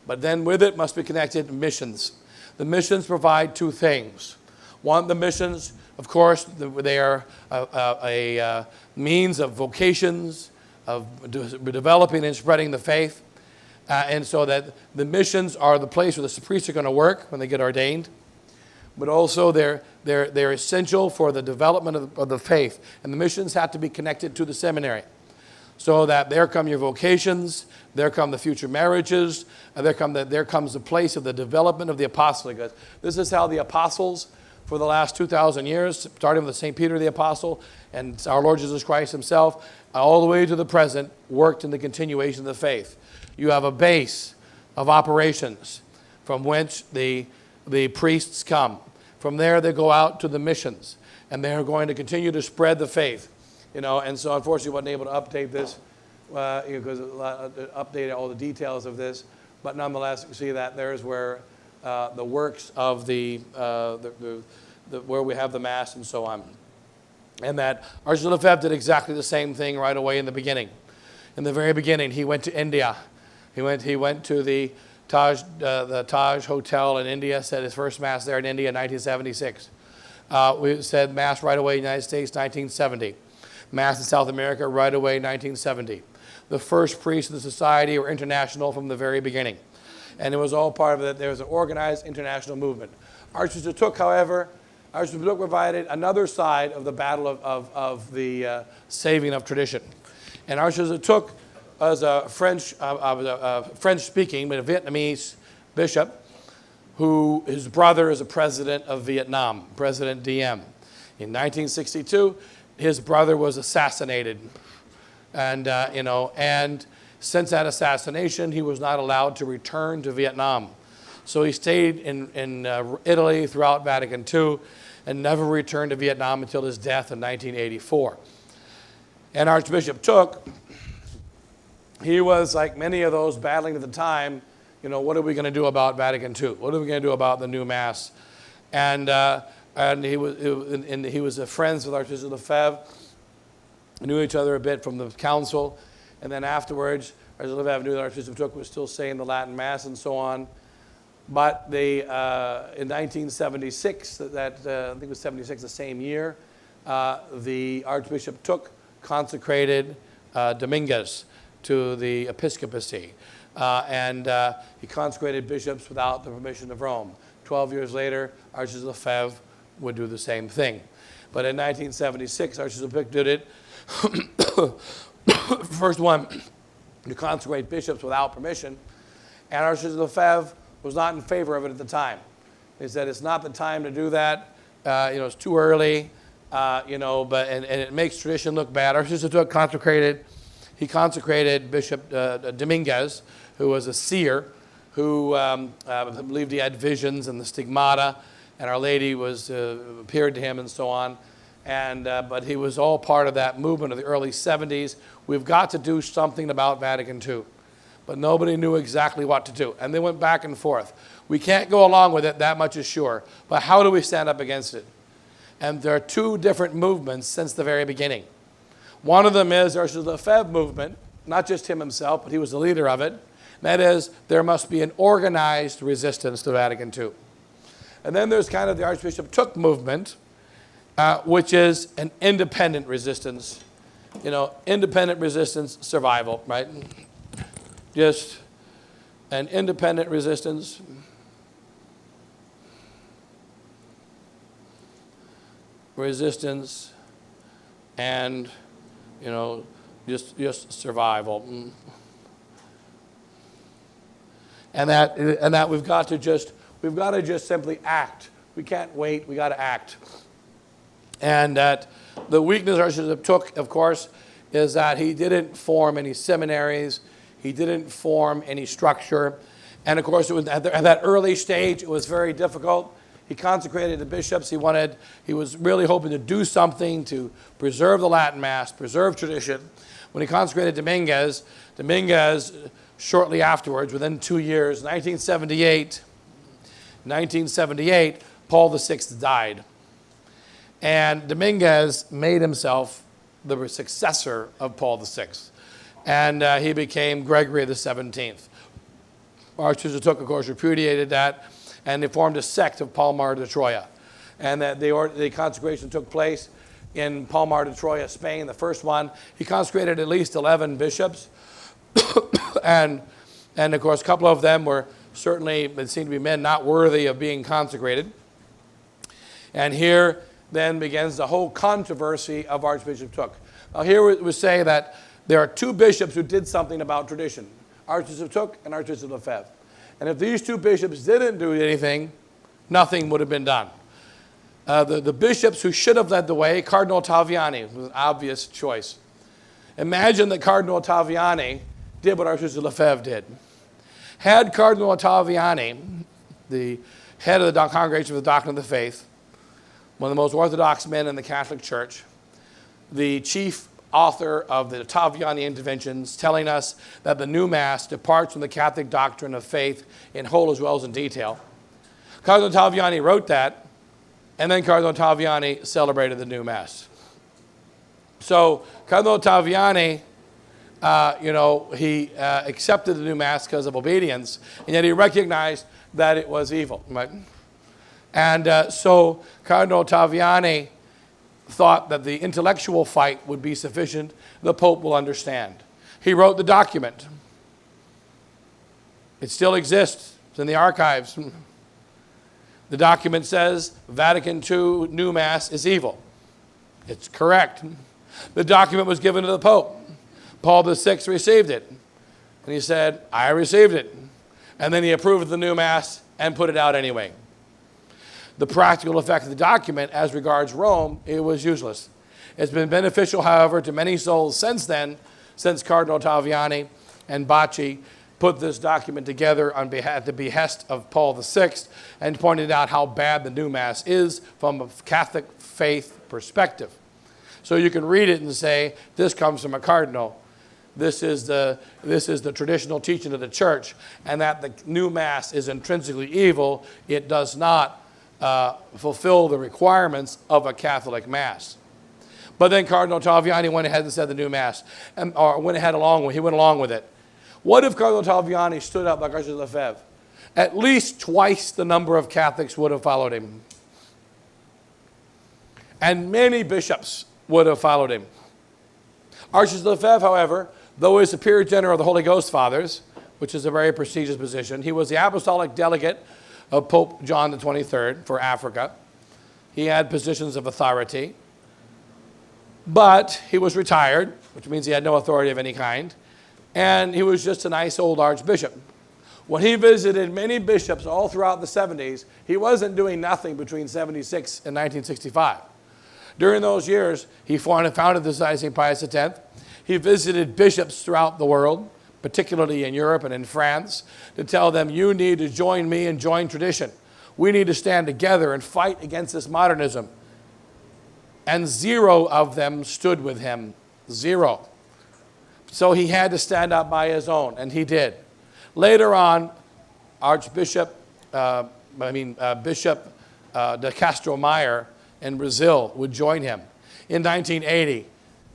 But then with it must be connected missions. The missions provide two things. One, the missions, of course, they are a means of vocations, of developing and spreading the faith. And so that the missions are the place where the priests are going to work when they get ordained. But also they're essential for the development of the faith. And the missions have to be connected to the seminary. So that there come your vocations, there come the future marriages, and there comes the place of the development of the apostolate. This is how the apostles, for the last 2,000 years, starting with St. Peter the Apostle and our Lord Jesus Christ himself, all the way to the present, worked in the continuation of the faith. You have a base of operations from whence the priests come. From there, they go out to the missions, and they are going to continue to spread the faith. And so unfortunately, wasn't able to update this because update all the details of this. But nonetheless, you see that there's where the works of where we have the Mass and so on. And that Archbishop Lefebvre did exactly the same thing right away in the beginning. In the very beginning, he went to India. He went to the Taj Hotel in India, said his first Mass there in India in 1976. We said Mass right away in the United States, 1970. Mass in South America right away, 1970. The first priests of the society were international from the very beginning. And it was all part of it. There was an organized international movement. Archbishop Took, however, Archbishop Took provided another side of the battle of the saving of tradition. And Archbishop Took was a French-speaking, but a Vietnamese bishop, who his brother is a president of Vietnam, President Diem. In 1962, his brother was assassinated. And since that assassination, he was not allowed to return to Vietnam. So he stayed in Italy throughout Vatican II and never returned to Vietnam until his death in 1984. And Archbishop Took, he was like many of those battling at the time, what are we going to do about Vatican II? What are we going to do about the new Mass? And he was friends with Archbishop Lefebvre, knew each other a bit from the council, and then afterwards, Archbishop Lefebvre knew that Archbishop Took was still saying the Latin Mass and so on. But in 1976, I think it was 76, the same year, the Archbishop Took consecrated Dominguez to the episcopacy. And he consecrated bishops without the permission of Rome. 12 years later, Archbishop Lefebvre would do the same thing. But in 1976, Archbishop Took did it. First one to consecrate bishops without permission. And Archbishop Lefebvre was not in favor of it at the time. He said, it's not the time to do that. It's too early, and it makes tradition look bad. Archbishop Took consecrated Bishop Dominguez, who was a seer, who believed he had visions and the stigmata, and Our Lady appeared to him and so on. But he was all part of that movement of the early 70s. We've got to do something about Vatican II. But nobody knew exactly what to do. And they went back and forth. We can't go along with it, that much is sure. But how do we stand up against it? And there are two different movements since the very beginning. One of them is Archbishop Lefebvre movement, not just him himself, but he was the leader of it. That is, there must be an organized resistance to Vatican II. And then there's kind of the Archbishop Took movement, which is an independent resistance, independent resistance survival, right? Just an independent resistance. Resistance and, just survival. And that we've got to just simply act. We can't wait, we got to act. And that the weakness Archbishop Took, of course, is that he didn't form any seminaries. He didn't form any structure. And of course, it was at that early stage, it was very difficult. He consecrated the bishops. He was really hoping to do something to preserve the Latin Mass, preserve tradition. When he consecrated Dominguez, shortly afterwards, within 2 years, 1978, Paul VI died. And Dominguez made himself the successor of Paul VI. And he became Gregory the 17th. Archbishop Took, of course, repudiated that, and they formed a sect of Palmar de Troya. And that the consecration took place in Palmar de Troya, Spain, the first one. He consecrated at least 11 bishops. and of course, a couple of them were certainly, it seemed to be men not worthy of being consecrated. And here then begins the whole controversy of Archbishop Took. Now here we say that there are two bishops who did something about tradition. Archbishop Took and Archbishop Lefebvre. And if these two bishops didn't do anything, nothing would have been done. The bishops who should have led the way, Cardinal Ottaviani was an obvious choice. Imagine that Cardinal Ottaviani did what Archbishop Lefebvre did. Had Cardinal Ottaviani, the head of the Congregation for the Doctrine of the Faith, one of the most orthodox men in the Catholic Church, the chief author of the Ottaviani Interventions, telling us that the new Mass departs from the Catholic doctrine of faith in whole as well as in detail. Cardinal Ottaviani wrote that, and then Cardinal Ottaviani celebrated the new Mass. So Cardinal Ottaviani, he accepted the new Mass because of obedience, and yet he recognized that it was evil. Right? And so Cardinal Ottaviani thought that the intellectual fight would be sufficient. The Pope will understand. He wrote the document. It still exists. It's in the archives. The document says Vatican II New Mass is evil. It's correct. The document was given to the Pope. Paul VI received it. And he said, I received it. And then he approved the new Mass and put it out anyway. The practical effect of the document as regards Rome, it was useless. It's been beneficial, however, to many souls since then, since Cardinal Ottaviani and Bacci put this document together at the behest of Paul VI and pointed out how bad the new Mass is from a Catholic faith perspective. So you can read it and say, this comes from a cardinal. This is the traditional teaching of the Church, and that the new Mass is intrinsically evil. It does not fulfill the requirements of a Catholic Mass. But then Cardinal Ottaviani went ahead and said the new Mass, or went along with it. What if Cardinal Ottaviani stood up like Archbishop Lefebvre? At least twice the number of Catholics would have followed him. And many bishops would have followed him. Archbishop Lefebvre, however, though he was Superior General of the Holy Ghost Fathers, which is a very prestigious position, he was the apostolic delegate of Pope John the 23rd for Africa. He had positions of authority, but he was retired, which means he had no authority of any kind, and he was just a nice old archbishop. When he visited many bishops all throughout the 70s, he wasn't doing nothing between 76 and 1965. During those years, he founded the Society of St. Pius X. He visited bishops throughout the world, particularly in Europe and in France, to tell them, you need to join me and join tradition. We need to stand together and fight against this modernism. And 0 of them stood with him. 0. So he had to stand up by his own, and he did. Later on, Bishop de Castro Meyer in Brazil would join him in 1980,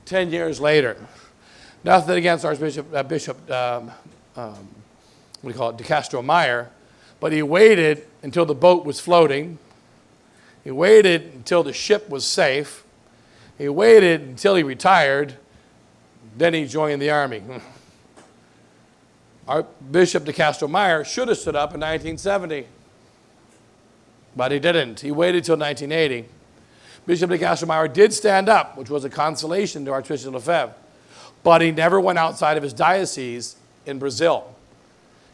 10 years later. Nothing against Archbishop de Castro Meyer, but he waited until the boat was floating. He waited until the ship was safe. He waited until he retired. Then he joined the army. Archbishop de Castro Meyer should have stood up in 1970, but he didn't. He waited until 1980. Bishop de Castro Meyer did stand up, which was a consolation to Archbishop Lefebvre, but he never went outside of his diocese in Brazil,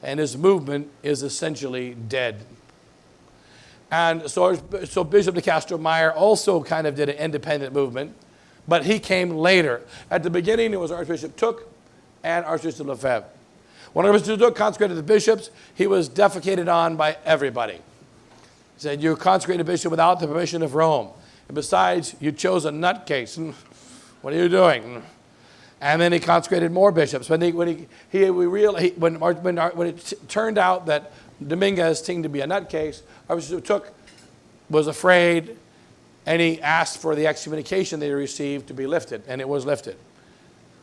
and his movement is essentially dead. And so Bishop de Castro Meyer also kind of did an independent movement, but he came later. At the beginning, it was Archbishop Took and Archbishop Lefebvre. When Archbishop Took consecrated the bishops, he was defecated on by everybody. He said, you consecrated a bishop without the permission of Rome. And besides, you chose a nutcase. What are you doing? And then he consecrated more bishops. When it turned out that Dominguez seemed to be a nutcase, Archbishop Took was afraid and he asked for the excommunication that he received to be lifted, and it was lifted.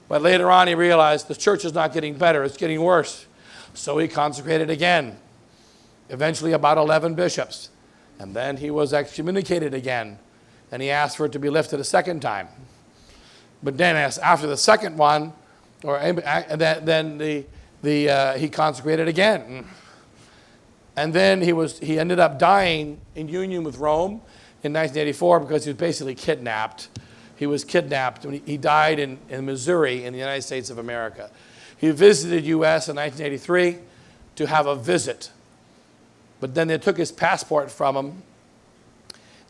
But later on, he realized the church is not getting better, it's getting worse. So he consecrated again, eventually about 11 bishops. And then he was excommunicated again, and he asked for it to be lifted a second time. But then after the second one, he consecrated again. And then he ended up dying in union with Rome in 1984 because he was basically kidnapped. He was kidnapped. He died in Missouri in the United States of America. He visited U.S. in 1983 to have a visit. But then they took his passport from him,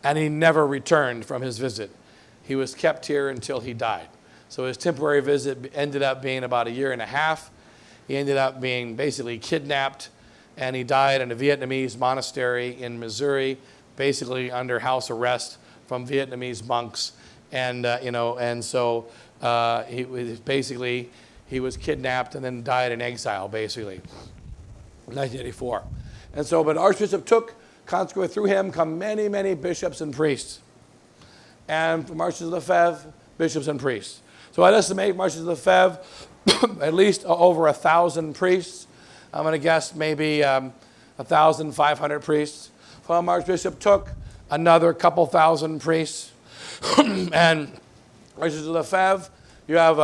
and he never returned from his visit. He was kept here until he died. So his temporary visit ended up being about a year and a half. He ended up being basically kidnapped, and he died in a Vietnamese monastery in Missouri, basically under house arrest from Vietnamese monks. And so he was kidnapped and then died in exile, basically, in 1984. And so, but Archbishop took, consecrated through him, come many, many bishops and priests. And from Archbishop Lefebvre, bishops and priests. So I'd estimate Archbishop Lefebvre, at least over 1,000 priests. I'm going to guess maybe 1,500 priests. From Archbishop took another couple thousand priests. And Archbishop Lefebvre, you have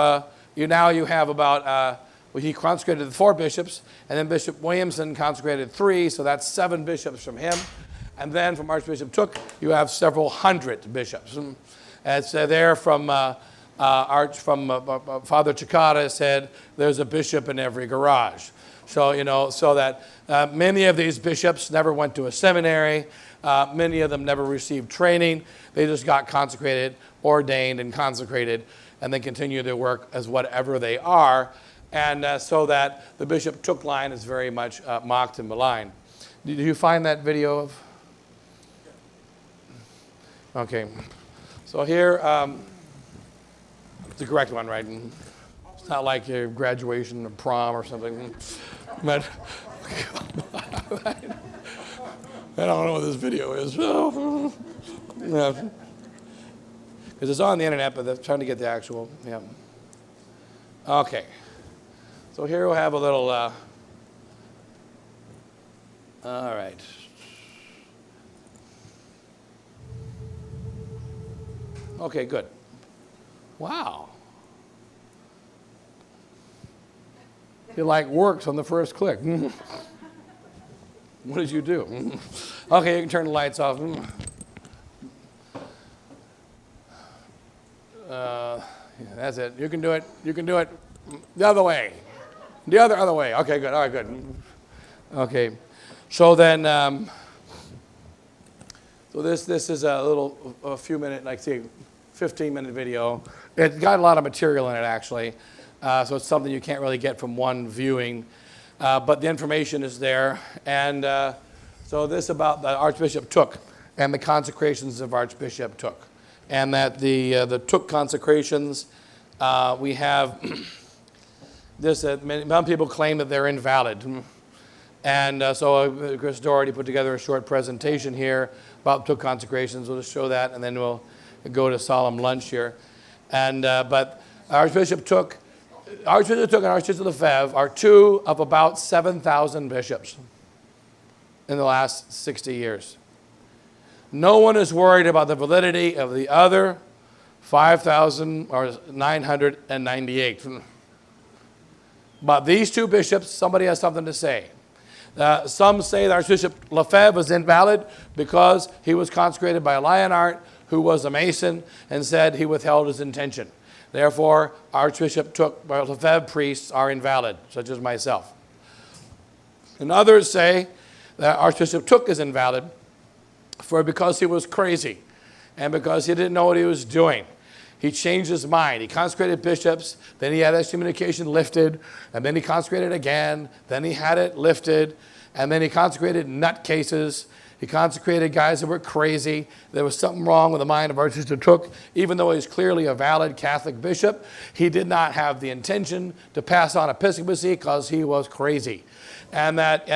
about, he consecrated the 4 bishops, and then Bishop Williamson consecrated 3, so that's 7 bishops from him. And then from Archbishop Took, you have several hundred bishops. And it's there from Father Chikata said, there's a bishop in every garage. So, so that many of these bishops never went to a seminary. Many of them never received training. They just got consecrated, ordained, and consecrated, and then continue their work as whatever they are. And so that the Bishop Took line is very much mocked and maligned. Did you find that video of? Okay. So here, it's the correct one, right? It's not like your graduation or prom or something. But I don't know what this video is. Because it's on the internet, but they're trying to get the actual, yeah. Okay. So here we'll have a little, all right. Okay, good. Wow. It like works on the first click. What did you do? Okay, you can turn the lights off. That's it. You can do it. You can do it the other way. The other way. Okay, good. All right, good. Okay. So then, so this is a few minute, like say, 15-minute video. It got a lot of material in it, actually. So it's something you can't really get from one viewing. But the information is there. And so this about the Archbishop Took and the consecrations of Archbishop Took. And that the Took consecrations, we have this, some people claim that they're invalid. And so Chris Doherty put together a short presentation here about Took consecrations. We'll just show that, and then we'll go to solemn lunch here. And but Archbishop Took and Archbishop Lefebvre are 2 of about 7,000 bishops in the last 60 years. No one is worried about the validity of the other 5,998. But these 2 bishops, somebody has something to say. Some say that Archbishop Lefebvre was invalid because he was consecrated by Leonard, who was a Mason, and said he withheld his intention. Therefore, Archbishop Lefebvre priests are invalid, such as myself. And others say that Archbishop Took is invalid because he was crazy and because he didn't know what he was doing. He changed his mind. He consecrated bishops, then he had excommunication lifted, and then he consecrated again, then he had it lifted, and then he consecrated nutcases. He consecrated guys that were crazy. There was something wrong with the mind of Archbishop Took. Even though he's clearly a valid Catholic bishop, he did not have the intention to pass on episcopacy because he was crazy. And that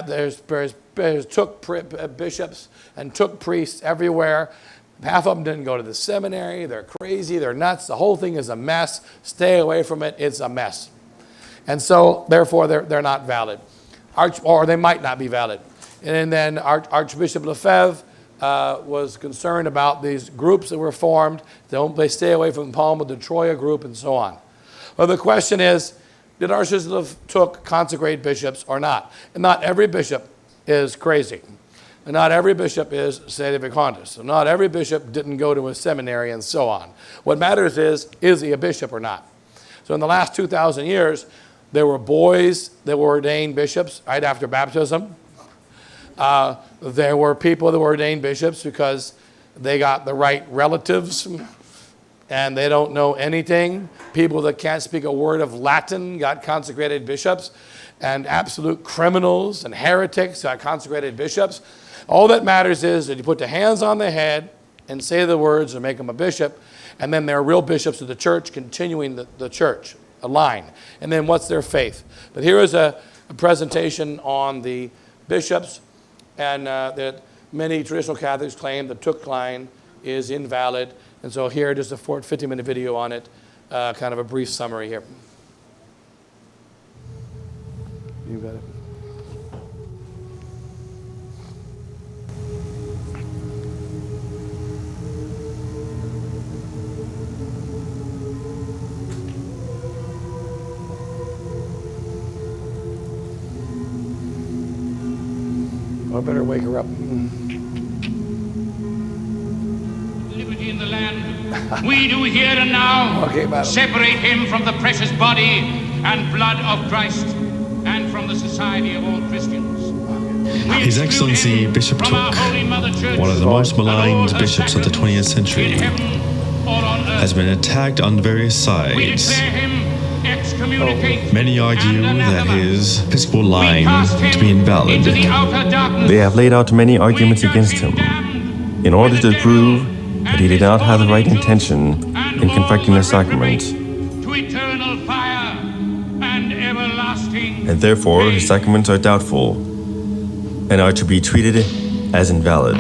there's Took bishops and took priests everywhere. Half of them didn't go to the seminary. They're crazy. They're nuts. The whole thing is a mess. Stay away from it. It's a mess. And so, therefore, they're not valid. Or they might not be valid. And then Archbishop Lefebvre was concerned about these groups that were formed. They stay away from Palma de Troya group and so on. Well, the question is, did Archbishop Took consecrate bishops or not? And not every bishop is crazy. And not every bishop is sedevacantist. So not every bishop didn't go to a seminary and so on. What matters is he a bishop or not? So in the last 2,000 years, there were boys that were ordained bishops right after baptism. There were people that were ordained bishops because they got the right relatives and they don't know anything. People that can't speak a word of Latin got consecrated bishops, and absolute criminals and heretics got consecrated bishops. All that matters is that you put the hands on the head and say the words and make them a bishop, and then they're real bishops of the church, continuing the church, a line. And then what's their faith? But here is a presentation on the bishops, and that many traditional Catholics claim the Took line is invalid. And so here, just a 50-minute video on it, kind of a brief summary here. You got it. I better wake her up.
Liberty in the land, we do here and now separate him from the precious body and blood of Christ and from the society of all Christians.
His Excellency Bishop Took, one of the most maligned bishops of the 20th century, has been attacked on various sides. Many argue that his episcopal line to be invalid.
They have laid out many arguments against him in order to prove that he did not have the right intention in confecting the sacrament, and therefore his sacraments are doubtful and are to be treated as invalid.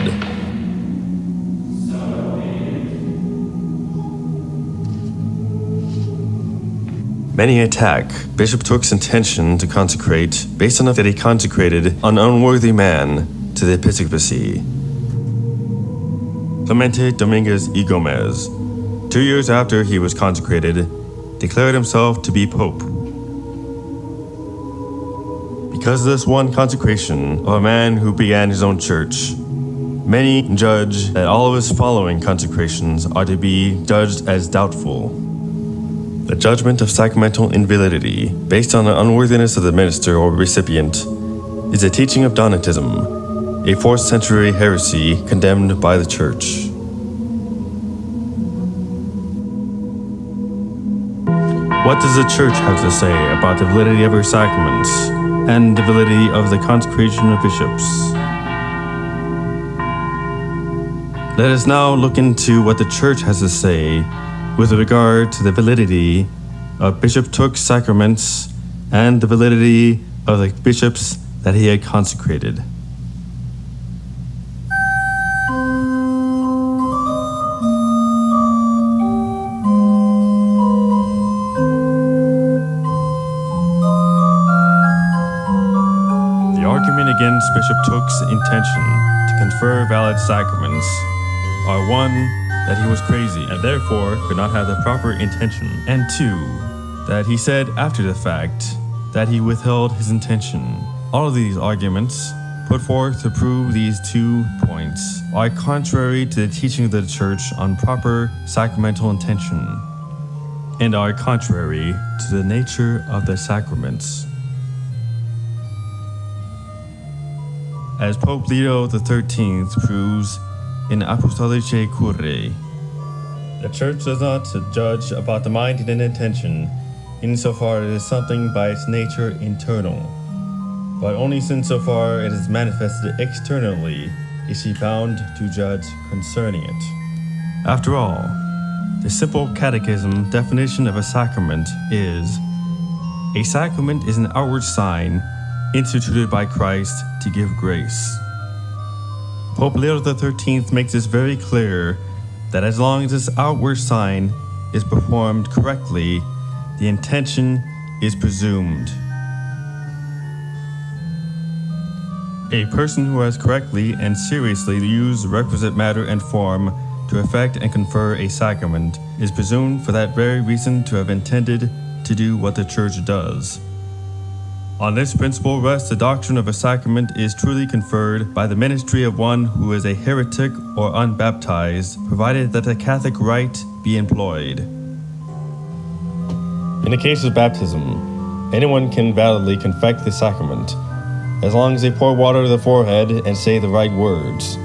Many attack Bishop Took's intention to consecrate based on the fact that he consecrated an unworthy man to the episcopacy. Clemente Dominguez y Gomez, 2 years after he was consecrated, declared himself to be Pope. Because of this one consecration of a man who began his own church, many judge that all of his following consecrations are to be judged as doubtful. The judgment of sacramental invalidity, based on the unworthiness of the minister or recipient, is a teaching of Donatism, a 4th century heresy condemned by the Church. What does the Church have to say about the validity of her sacraments and the validity of the consecration of bishops? Let us now look into what the Church has to say with regard to the validity of Bishop Took's sacraments and the validity of the bishops that he had consecrated. The argument against Bishop Took's intention to confer valid sacraments are one, that he was crazy and therefore could not have the proper intention, and 2, that he said after the fact that he withheld his intention. All of these arguments put forth to prove these 2 points are contrary to the teaching of the Church on proper sacramental intention and are contrary to the nature of the sacraments. As Pope Leo XIII proves in Apostolicae Curae, the Church does not judge about the mind and intention insofar as it is something by its nature internal, but only insofar as it is manifested externally is she bound to judge concerning it. After all, the simple catechism definition of a sacrament is: a sacrament is an outward sign instituted by Christ to give grace. Pope Leo XIII makes this very clear that as long as this outward sign is performed correctly, the intention is presumed. A person who has correctly and seriously used requisite matter and form to effect and confer a sacrament is presumed for that very reason to have intended to do what the Church does. On this principle rests the doctrine of a sacrament is truly conferred by the ministry of one who is a heretic or unbaptized, provided that the Catholic rite be employed. In the case of baptism, anyone can validly confect the sacrament, as long as they pour water to the forehead and say the right words.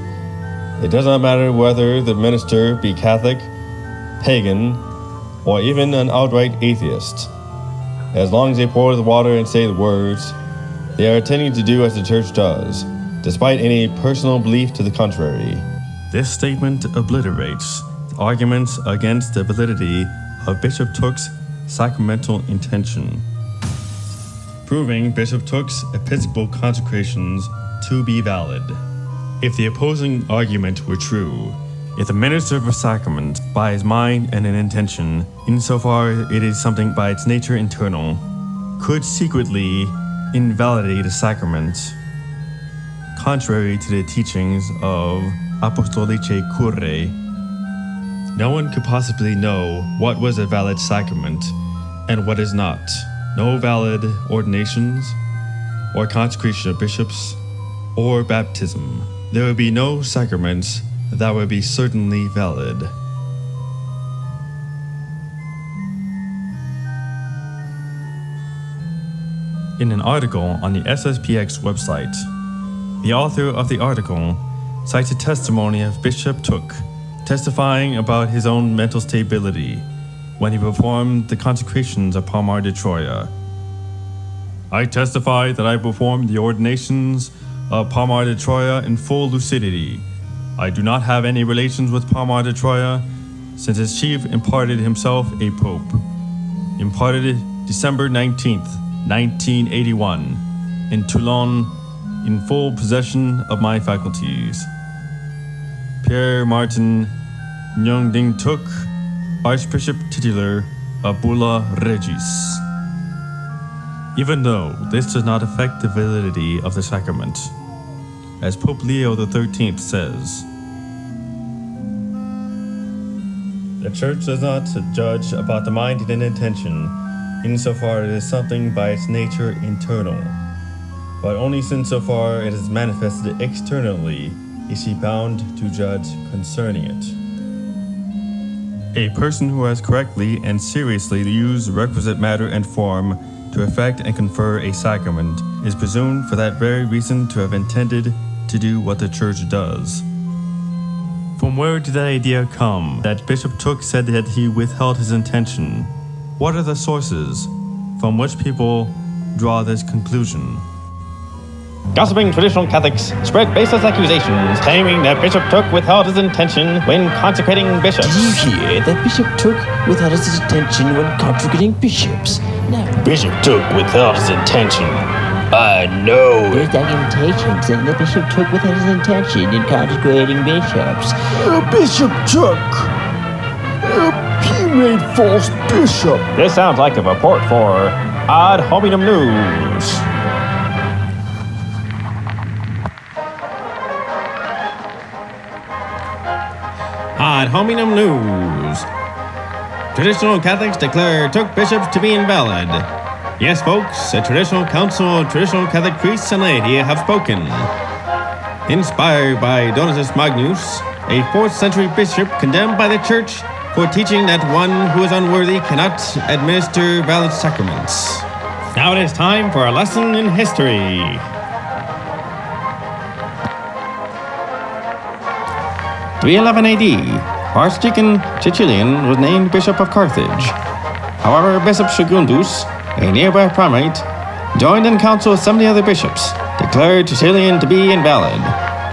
It does not matter whether the minister be Catholic, pagan, or even an outright atheist. As long as they pour the water and say the words, they are intending to do as the Church does, despite any personal belief to the contrary. This statement obliterates arguments against the validity of Bishop Took's sacramental intention, proving Bishop Took's episcopal consecrations to be valid. If the opposing argument were true, if the minister of a sacrament, by his mind and an intention, insofar it is something by its nature internal, could secretly invalidate a sacrament, contrary to the teachings of Apostolicae Curae, no one could possibly know what was a valid sacrament and what is not. No valid ordinations, or consecration of bishops, or baptism. There would be no sacraments that would be certainly valid. In an article on the SSPX website, the author of the article cites a testimony of Bishop Took, testifying about his own mental stability when he performed the consecrations of Palmar de Troya. I testify that I performed the ordinations of Palmar de Troya in full lucidity. I do not have any relations with Palmar de Troya, since his chief imparted himself a pope. Imparted December 19th, 1981, in Toulon, in full possession of my faculties. Pierre Martin Nyongding Took, Archbishop titular of Bulla Regis. Even though this does not affect the validity of the sacrament, as Pope Leo XIII says, the Church does not judge about the mind and intention, insofar it is something by its nature internal, but only insofar it is manifested externally is she bound to judge concerning it. A person who has correctly and seriously used requisite matter and form to effect and confer a sacrament is presumed for that very reason to have intended to do what the Church does. From where did that idea come, that Bishop Took said that he withheld his intention? What are the sources from which people draw this conclusion?
Gossiping traditional Catholics spread baseless accusations claiming that Bishop Took withheld his intention when consecrating bishops.
Did you hear that Bishop Took withheld his intention when consecrating bishops? No.
Bishop Took withheld his intention. I know.
There's documentation saying that Bishop Took withheld his intention in consecrating bishops.
Bishop Took. He made false bishop.
This sounds like a report for Ad Hominem News. Ad Hominem News. Traditional Catholics declare Took bishops to be invalid. Yes, folks, a traditional council of traditional Catholic priests and laity have spoken. Inspired by Donatus Magnus, a 4th century bishop condemned by the Church for teaching that one who is unworthy cannot administer valid sacraments. Now it is time for a lesson in history. 311 AD, Archdeacon Cecilian was named Bishop of Carthage. However, Bishop Segundus, a nearby primate, joined in council with 70 other bishops, declared Cecilian to be invalid,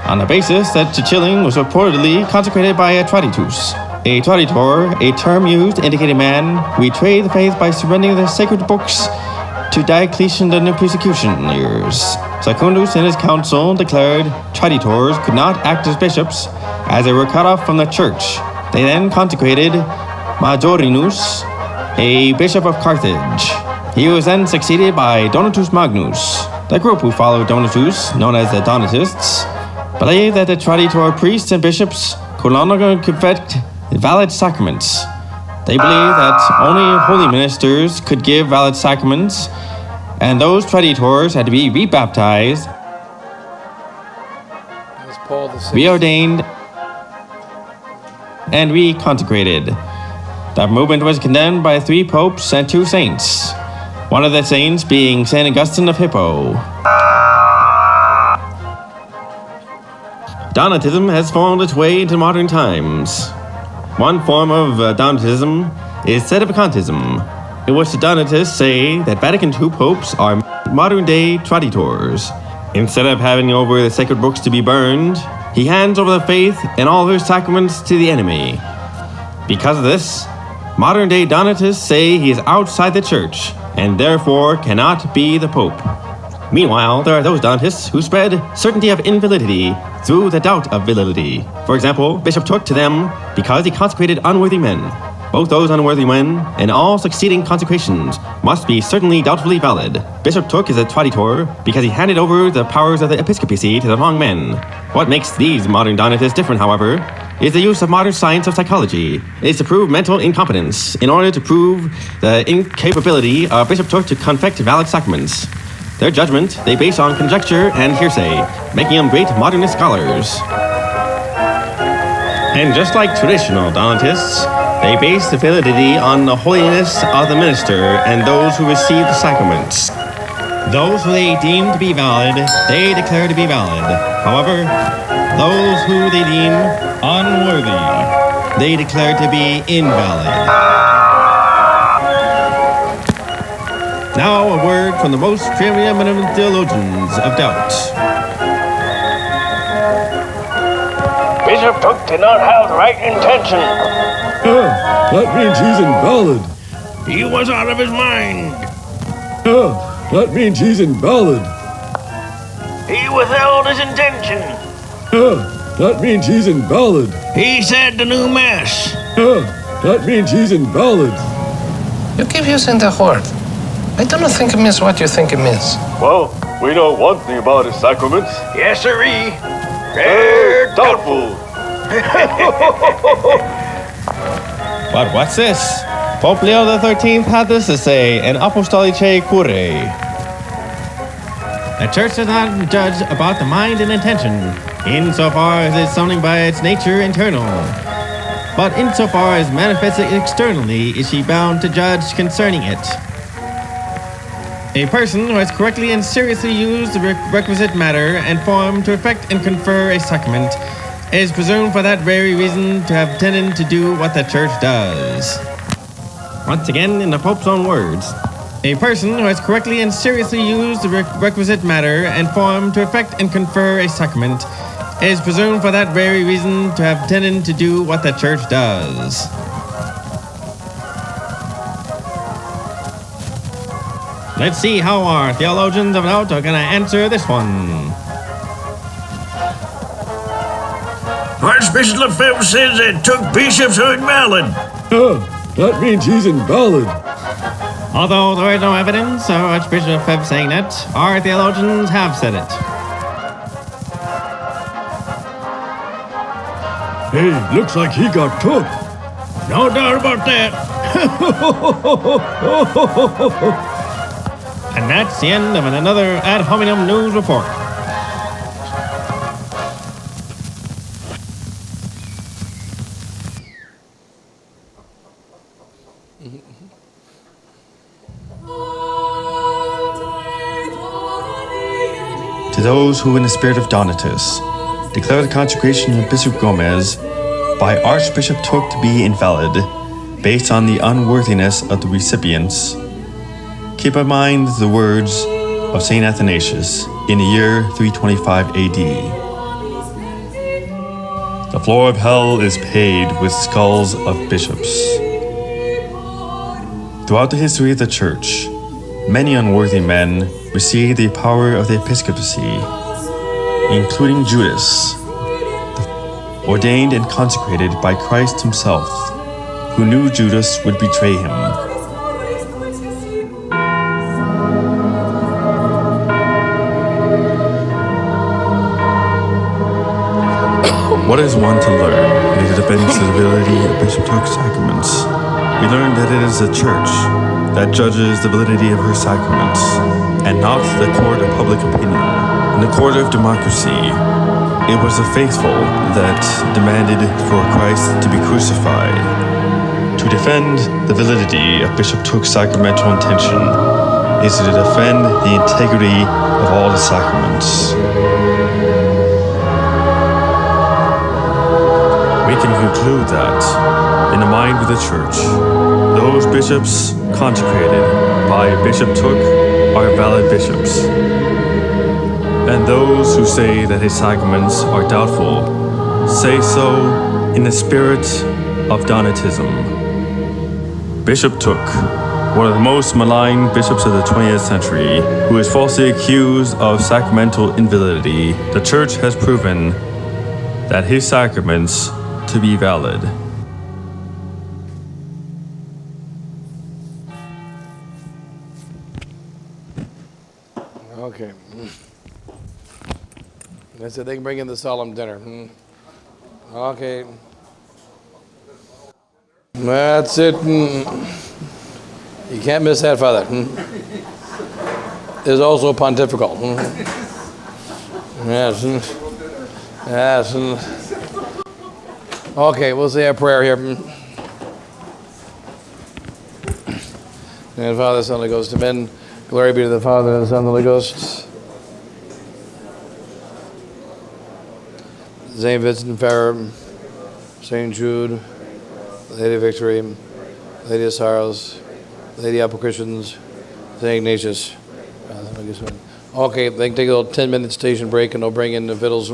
on the basis that Cecilian was reportedly consecrated by a traditus. A traditor, a term used to indicate a man who betrayed the faith by surrendering the sacred books to Diocletian the persecutioners. Secundus and his council declared traditors could not act as bishops, as they were cut off from the church. They then consecrated Majorinus, a bishop of Carthage. He was then succeeded by Donatus Magnus. The group who followed Donatus, known as the Donatists, believed that the traditor priests and bishops could no longer conduct valid sacraments. They believed that only holy ministers could give valid sacraments, and those traditors had to be rebaptized,
As Paul the Sixth.
reordained, and reconsecrated. The movement was condemned by 3 popes and 2 saints, one of the saints being St. Augustine of Hippo. Donatism has found its way into modern times. One form of Donatism is sedevacantism, in which the Donatists say that Vatican II popes are modern-day traditors. Instead of having over the sacred books to be burned, he hands over the faith and all her sacraments to the enemy. Because of this, modern-day Donatists say he is outside the church and therefore cannot be the pope. Meanwhile, there are those Donatists who spread certainty of invalidity through the doubt of validity. For example, Bishop Took to them because he consecrated unworthy men. Both those unworthy men and all succeeding consecrations must be certainly doubtfully valid. Bishop Took is a traditor because he handed over the powers of the episcopacy to the wrong men. What makes these modern Donatists different, however, is the use of modern science of psychology. It is to prove mental incompetence in order to prove the incapability of Bishop Took to confect valid sacraments. Their judgment they base on conjecture and hearsay, making them great modernist scholars. And just like traditional Donatists, they base the validity on the holiness of the minister and those who receive the sacraments. Those who they deem to be valid, they declare to be valid. However, those who they deem unworthy, they declare to be invalid. Now a word from the most preeminent theologians of doubt.
Bishop Took did not have the right intention.
That means he's invalid.
He was out of his mind.
That means he's invalid.
He withheld his intention.
That means he's invalid.
He said the new mass.
That means he's invalid.
You keep using the word. I do not think it means what you think it means.
Well, we know one thing about his sacraments.
Yes, sirree. They're doubtful.
But what's this? Pope Leo XIII had this to say in Apostolicae Curae. The church does not judge about the mind and intention, insofar as it is something by its nature internal. But insofar as manifested externally is she bound to judge concerning it. A person who has correctly and seriously used the requisite matter and form to effect and confer a sacrament is presumed for that very reason to have intended to do what the church does. Once again, in the Pope's own words, a person who has correctly and seriously used the requisite matter and form to effect and confer a sacrament is presumed for that very reason to have intended to do what the church does. Let's see how our theologians of doubt are going to answer this one.
Archbishop Lefebvre says that Took bishops are invalid.
That means he's invalid.
Although there is no evidence of Archbishop Lefebvre saying that, our theologians have said it.
Hey, looks like he got took.
No doubt about that.
And that's the end of another Ad Hominem News Report.
To those who in the spirit of Donatus declare the consecration of Bishop Gomez by Archbishop Took to be invalid based on the unworthiness of the recipients, keep in mind the words of St. Athanasius in the year 325 AD. The floor of hell is paved with skulls of bishops. Throughout the history of the Church, many unworthy men received the power of the episcopacy, including Judas, ordained and consecrated by Christ himself, who knew Judas would betray him. What is one to learn in the defense of the validity of Bishop Tuck's sacraments? We learn that it is the Church that judges the validity of her sacraments, and not the court of public opinion. In the court of democracy, it was the faithful that demanded for Christ to be crucified. To defend the validity of Bishop Tuck's sacramental intention is to defend the integrity of all the sacraments. We can conclude that, in the mind of the Church, those bishops consecrated by Bishop Tuck are valid bishops. And those who say that his sacraments are doubtful say so in the spirit of Donatism. Bishop Tuck, one of the most maligned bishops of the 20th century, who is falsely accused of sacramental invalidity, the Church has proven that his sacraments to be valid.
Okay. I said they can bring in the solemn dinner. Okay. That's it. You can't miss that, Father. Is also pontifical. Yes. Yes. Okay, we'll say a prayer here. And Father, Son, Holy Ghost, amen. Glory be to the Father, and the Son, and the Holy Ghost. St. Vincent Ferrer, St. Jude, Lady of Victory, Lady of Sorrows, Lady of Christians, St. Ignatius. Okay, they can take a little 10-minute station break and they'll bring in the fiddles.